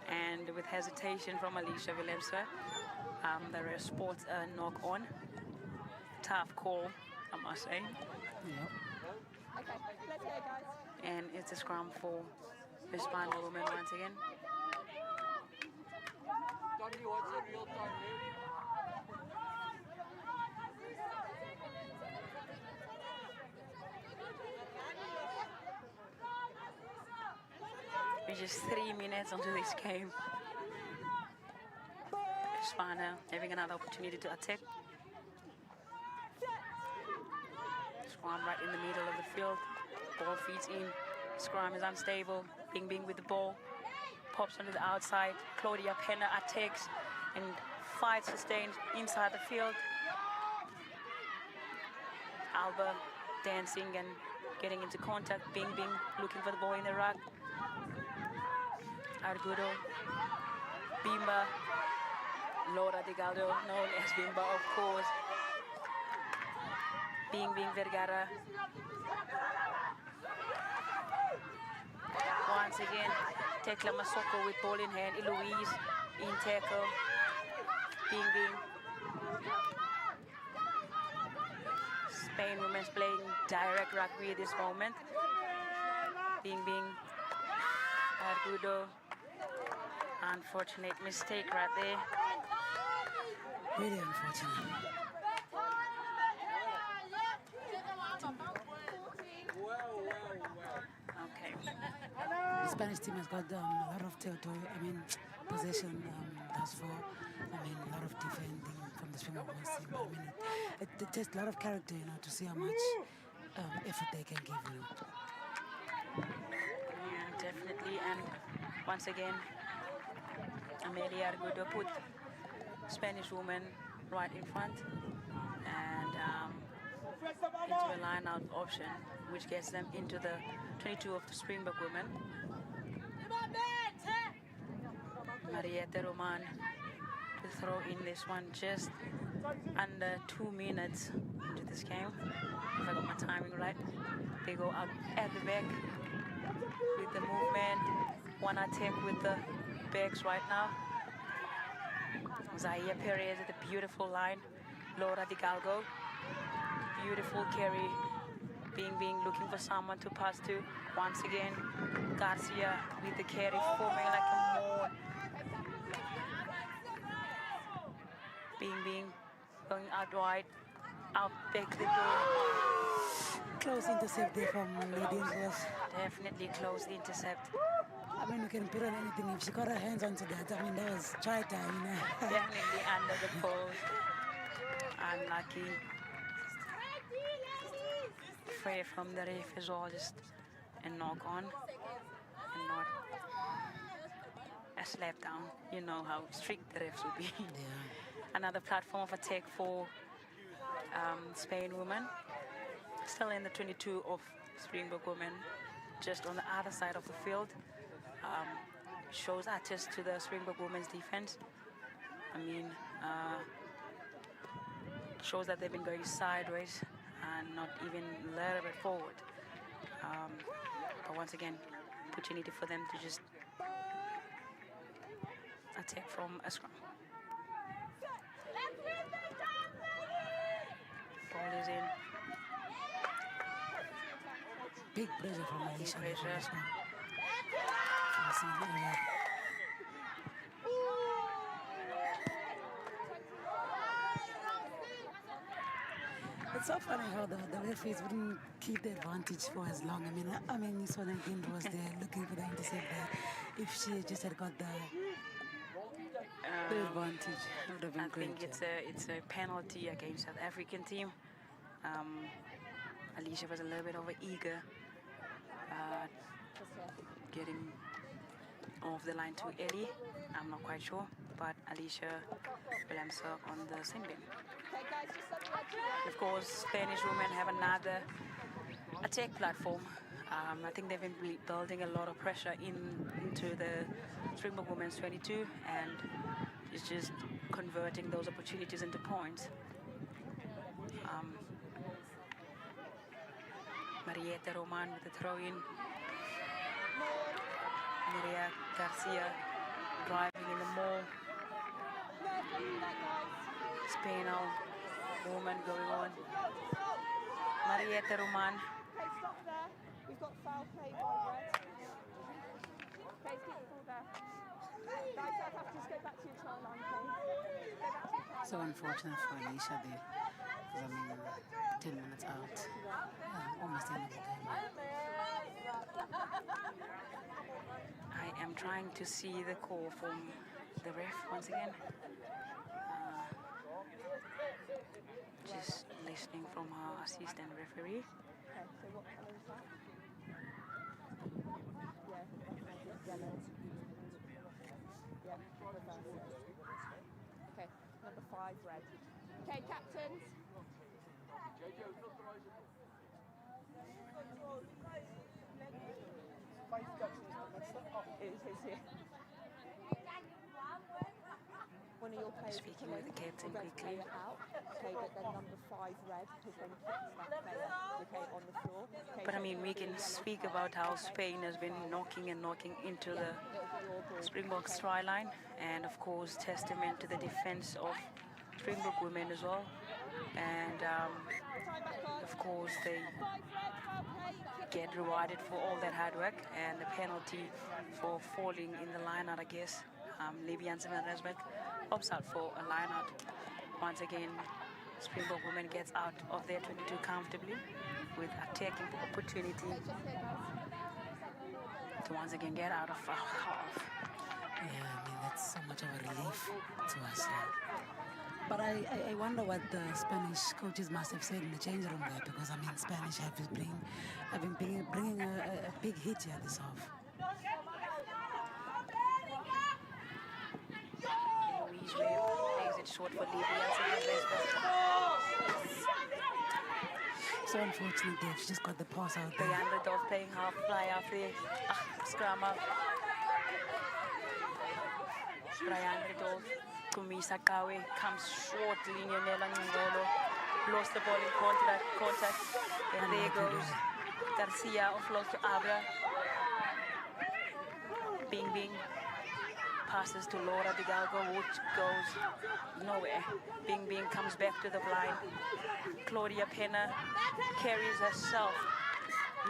and with hesitation from Alicia Willemse, the ref sports a knock on. Tough call, I must say. Yep. Okay, let's go, guys. And it's a scrum for the Spanish woman once again. Donny, what's the real time, mate? We're just 3 minutes onto this game. Spana having another opportunity to attack. Scrum right in the middle of the field. Ball feeds in. Scrum is unstable. Bing Bing with the ball. Pops onto the outside. Claudia Penna attacks and fights sustained inside the field. Alba dancing and getting into contact. Bing Bing looking for the ball in the ruck. Argudo. Bimba. Laura de Galdo, known as Bimba, of course. Bing Bing Vergara. Once again, Tekla Masoko with ball in hand. Eloise in tackle. Bing Bing. Spain women's playing direct rugby at this moment. Bing Bing. Argudo. Unfortunate mistake right there. Really unfortunate. Okay. The Spanish team has got a lot of territory, possession thus far. A lot of defending from the Springbok women's team. But it takes a lot of character, to see how much effort they can give, Yeah, definitely. And once again, Amelia Argudo put Spanish woman right in front and into a line-out option, which gets them into the 22 of the Springbok women. Mariette Roman to throw in this one just under 2 minutes into this game. If I got my timing right, they go out at the back with the movement. One attack with the backs right now. Zaya Perez at the beautiful line. Laura Di Galgo. Beautiful carry. Bing Bing looking for someone to pass to. Once again, Garcia with the carry, forming like a mole. Bing Bing going out wide. Out back the door. Close intercept there from Nadine was. Definitely close intercept. We can put on anything. If she got her hands onto that, that was try time, Definitely under the post. Unlucky. Free from the ref as well, just a knock on and not a slap down. You know how strict the refs will be. Yeah. Another platform of attack for Spain women. Still in the 22 of Springbok women, just on the other side of the field. Shows artists to the Springbok women's defense. Shows that they've been going sideways and not even a little bit forward. But once again, opportunity for them to just attack from a scrum. Ball is in. Big pressure from Alicia. Big pressure. It's so funny how the referees wouldn't keep the advantage for as long. You saw Nadine was there looking for the intercept there. If she just had got the advantage, it would have been great. I think it's a penalty against South African team. Alicia was a little bit over eager, getting off the line too early. I'm not quite sure, but Alicia will answer on the sin bin. Of course, Spanish women have another attack platform. I think they've been building a lot of pressure into the Springbok women's 22, and it's just converting those opportunities into points. Mariette Roman with the throw-in. Maria Garcia driving in the mall. Spainal movement going on. Mariette Roman. Okay, stop there. We've got foul play by red. Okay, keep the ball there. Guys, I'll have to just go back to your try line, please. Go back to your try So unfortunate for Alicia there. Because I mean, 10 minutes out. Almost the end of the game. I am trying to see the call from the ref once again. Just listening from our assistant referee. Okay, so what colour is that? Yeah, yellow. Yeah, reverse. Okay, number 5, red. Okay, captains. It is here. One of your players Speaking with the captain quickly. out. Okay, but then number 5, red, has then kicked that player. Okay, on the floor. Okay, But I mean, we can speak about how Spain has been knocking into the Springbok's try line, and of course, testament to the defense of Springbok women as well. And of course, they get rewarded for all that hard work, and the penalty for falling in the line-out, I guess. Libby Jansen-Resbeck opts out for a line-out. Once again, Springbok women gets out of their 22 comfortably with attacking opportunity to once again get out of half. Yeah, I mean, that's so much of a relief to us. But I wonder what the Spanish coaches must have said in the change room there, because I mean, Spanish have been bringing a big hit here this half. Louise Webb plays it short for Libby Jansen-Resbeck. So unfortunate, Dave. She just got the pass out there. Brian Rudolph playing half fly off there. Scrum up. Brian Rudolph. Kumisa Kawe comes short. Linionella Ngolo lost the ball in contact. And there goes Garcia offloads to Abra. Bing Bing passes to Laura Bigalgo, which goes nowhere. Bing Bing comes back to the blind. Claudia Pena carries herself.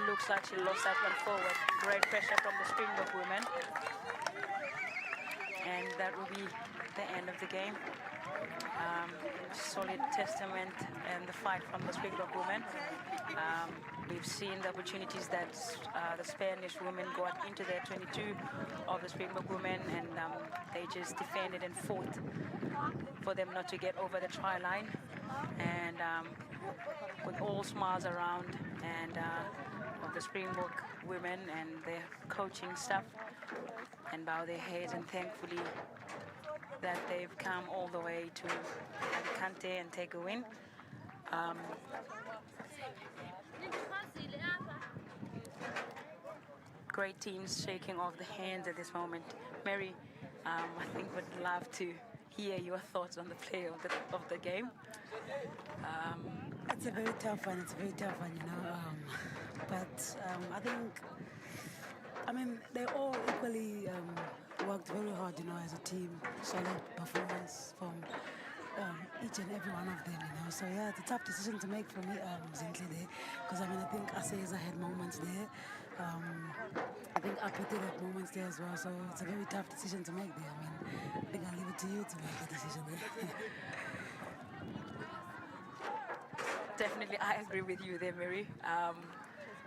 Looks like she lost that one forward. Great pressure from the Springbok women. And that will be the end of the game. Solid testament and the fight from the Springbok women. We've seen the opportunities that the Spanish women got into their 22 of the Springbok women, and they just defended and fought for them not to get over the try line. And with all smiles around and of the Springbok women and their coaching staff, and bow their heads, and thankfully that they've come all the way to Alicante and take a win. Great teams shaking off the hands at this moment. Mary, I think would love to hear your thoughts on the play of the game. It's a very tough one. It's a very tough one, you know. But I think, I mean, they all equally worked very hard, you know, as a team. Solid performance from each and every one of them, you know. So yeah, it's a tough decision to make for me, Zintle there, because I mean, I think Aseza had moments there. I think Apete had moments there as well. So it's a very tough decision to make there. I mean, I think I'll leave it to you to make the decision there. Definitely, I agree with you there, Mary.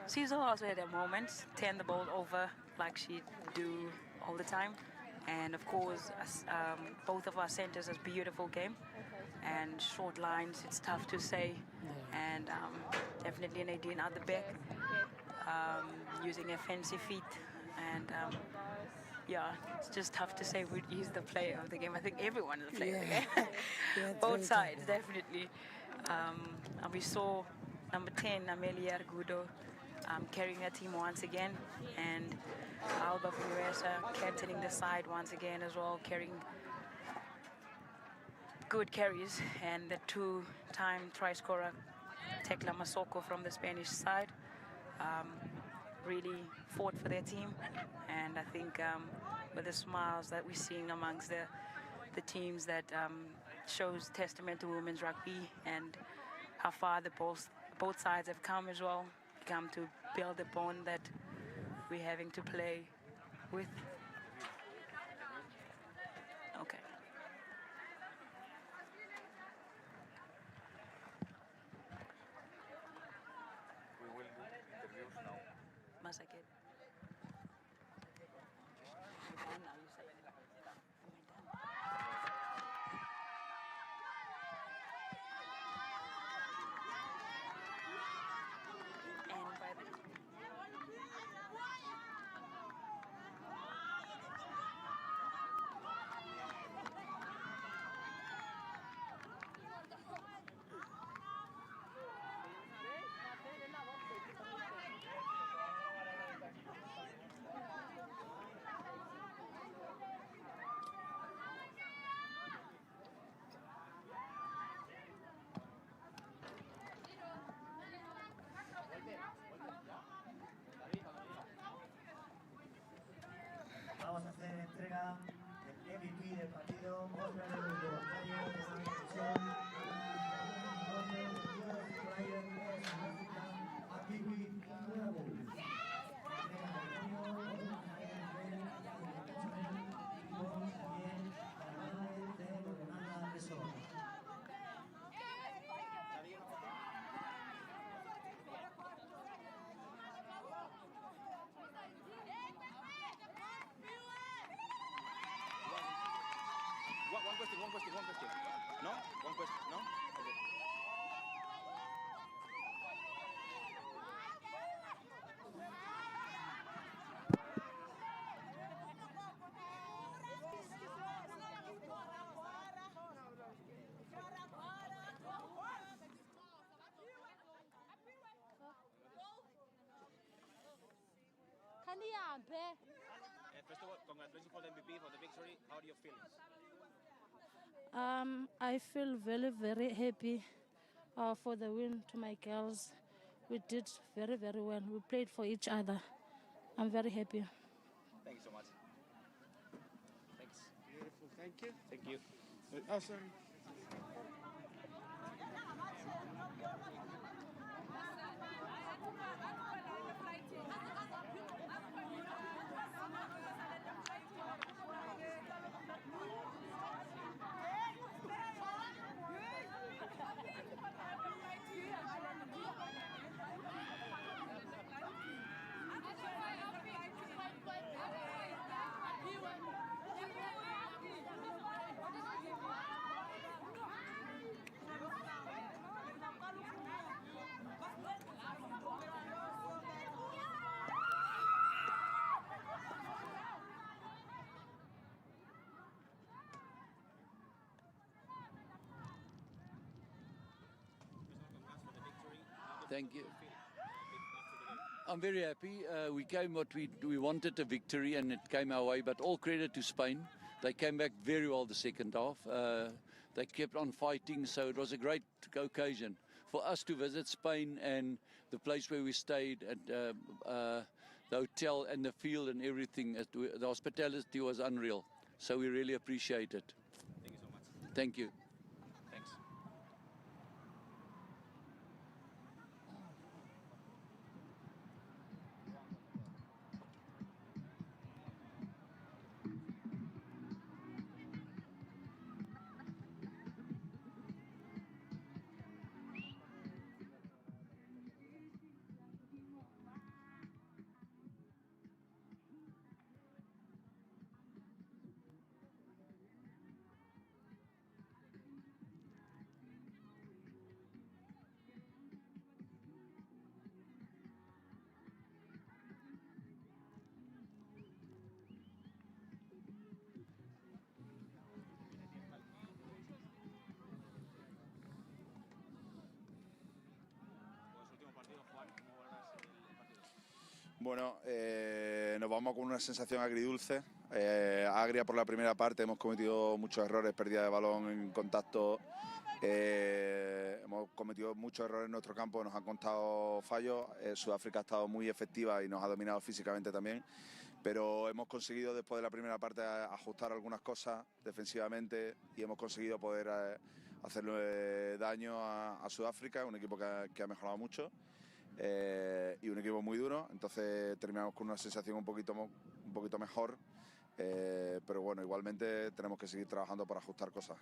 Caesar also had a moment, turn the ball over like she do all the time. And of course, both of our centers has beautiful game. And short lines, it's tough to say. And definitely Nadine at the back, using her fancy feet. And yeah, it's just tough to say who is the player of the game. I think everyone is the player of the game. Yeah, Both sides, definitely. And we saw number 10, Amelia Argudo, carrying her team once again. And Alba Vinuesa captaining the side once again as well, carrying good carries. And the two-time try scorer, Tekla Masoko from the Spanish side, really fought for their team. And I think with the smiles that we're seeing amongst the teams, that shows testament to women's rugby and how far both sides have come as well, come to build a bond that we're having to play with. Okay. We will do interviews now. Masakit. You're done now, you say. And 5 minutes. Vamos a hacer entrega del MVP del partido, Oscar de los voluntarios de la televisión, a Kiwi Nuevo. One question. No? One question, no? Okay. First of all, congratulations for the MVP, for the victory. How are your feelings? I feel very, very happy for the win to my girls. We did very, very well. We played for each other. I'm very happy. Thank you so much. Thanks. Beautiful, thank you. Thank you. Sorry. Thank you. I'm very happy. We came what we wanted, a victory, and it came our way. But all credit to Spain. They came back very well the second half. They kept on fighting, so it was a great occasion for us to visit Spain and the place where we stayed, at the hotel and the field and everything. The hospitality was unreal. So we really appreciate it. Thank you so much. Thank you. Thanks. Bueno, nos vamos con una sensación agridulce, agria por la primera parte. Hemos cometido muchos errores, pérdida de balón en contacto, hemos cometido muchos errores en nuestro campo, nos han costado fallos. Sudáfrica ha estado muy efectiva y nos ha dominado físicamente también, pero hemos conseguido después de la primera parte ajustar algunas cosas defensivamente y hemos conseguido poder hacerle daño a Sudáfrica, un equipo que ha mejorado mucho. Y un equipo muy duro, entonces terminamos con una sensación un poquito mejor Pero bueno, igualmente tenemos que seguir trabajando para ajustar cosas.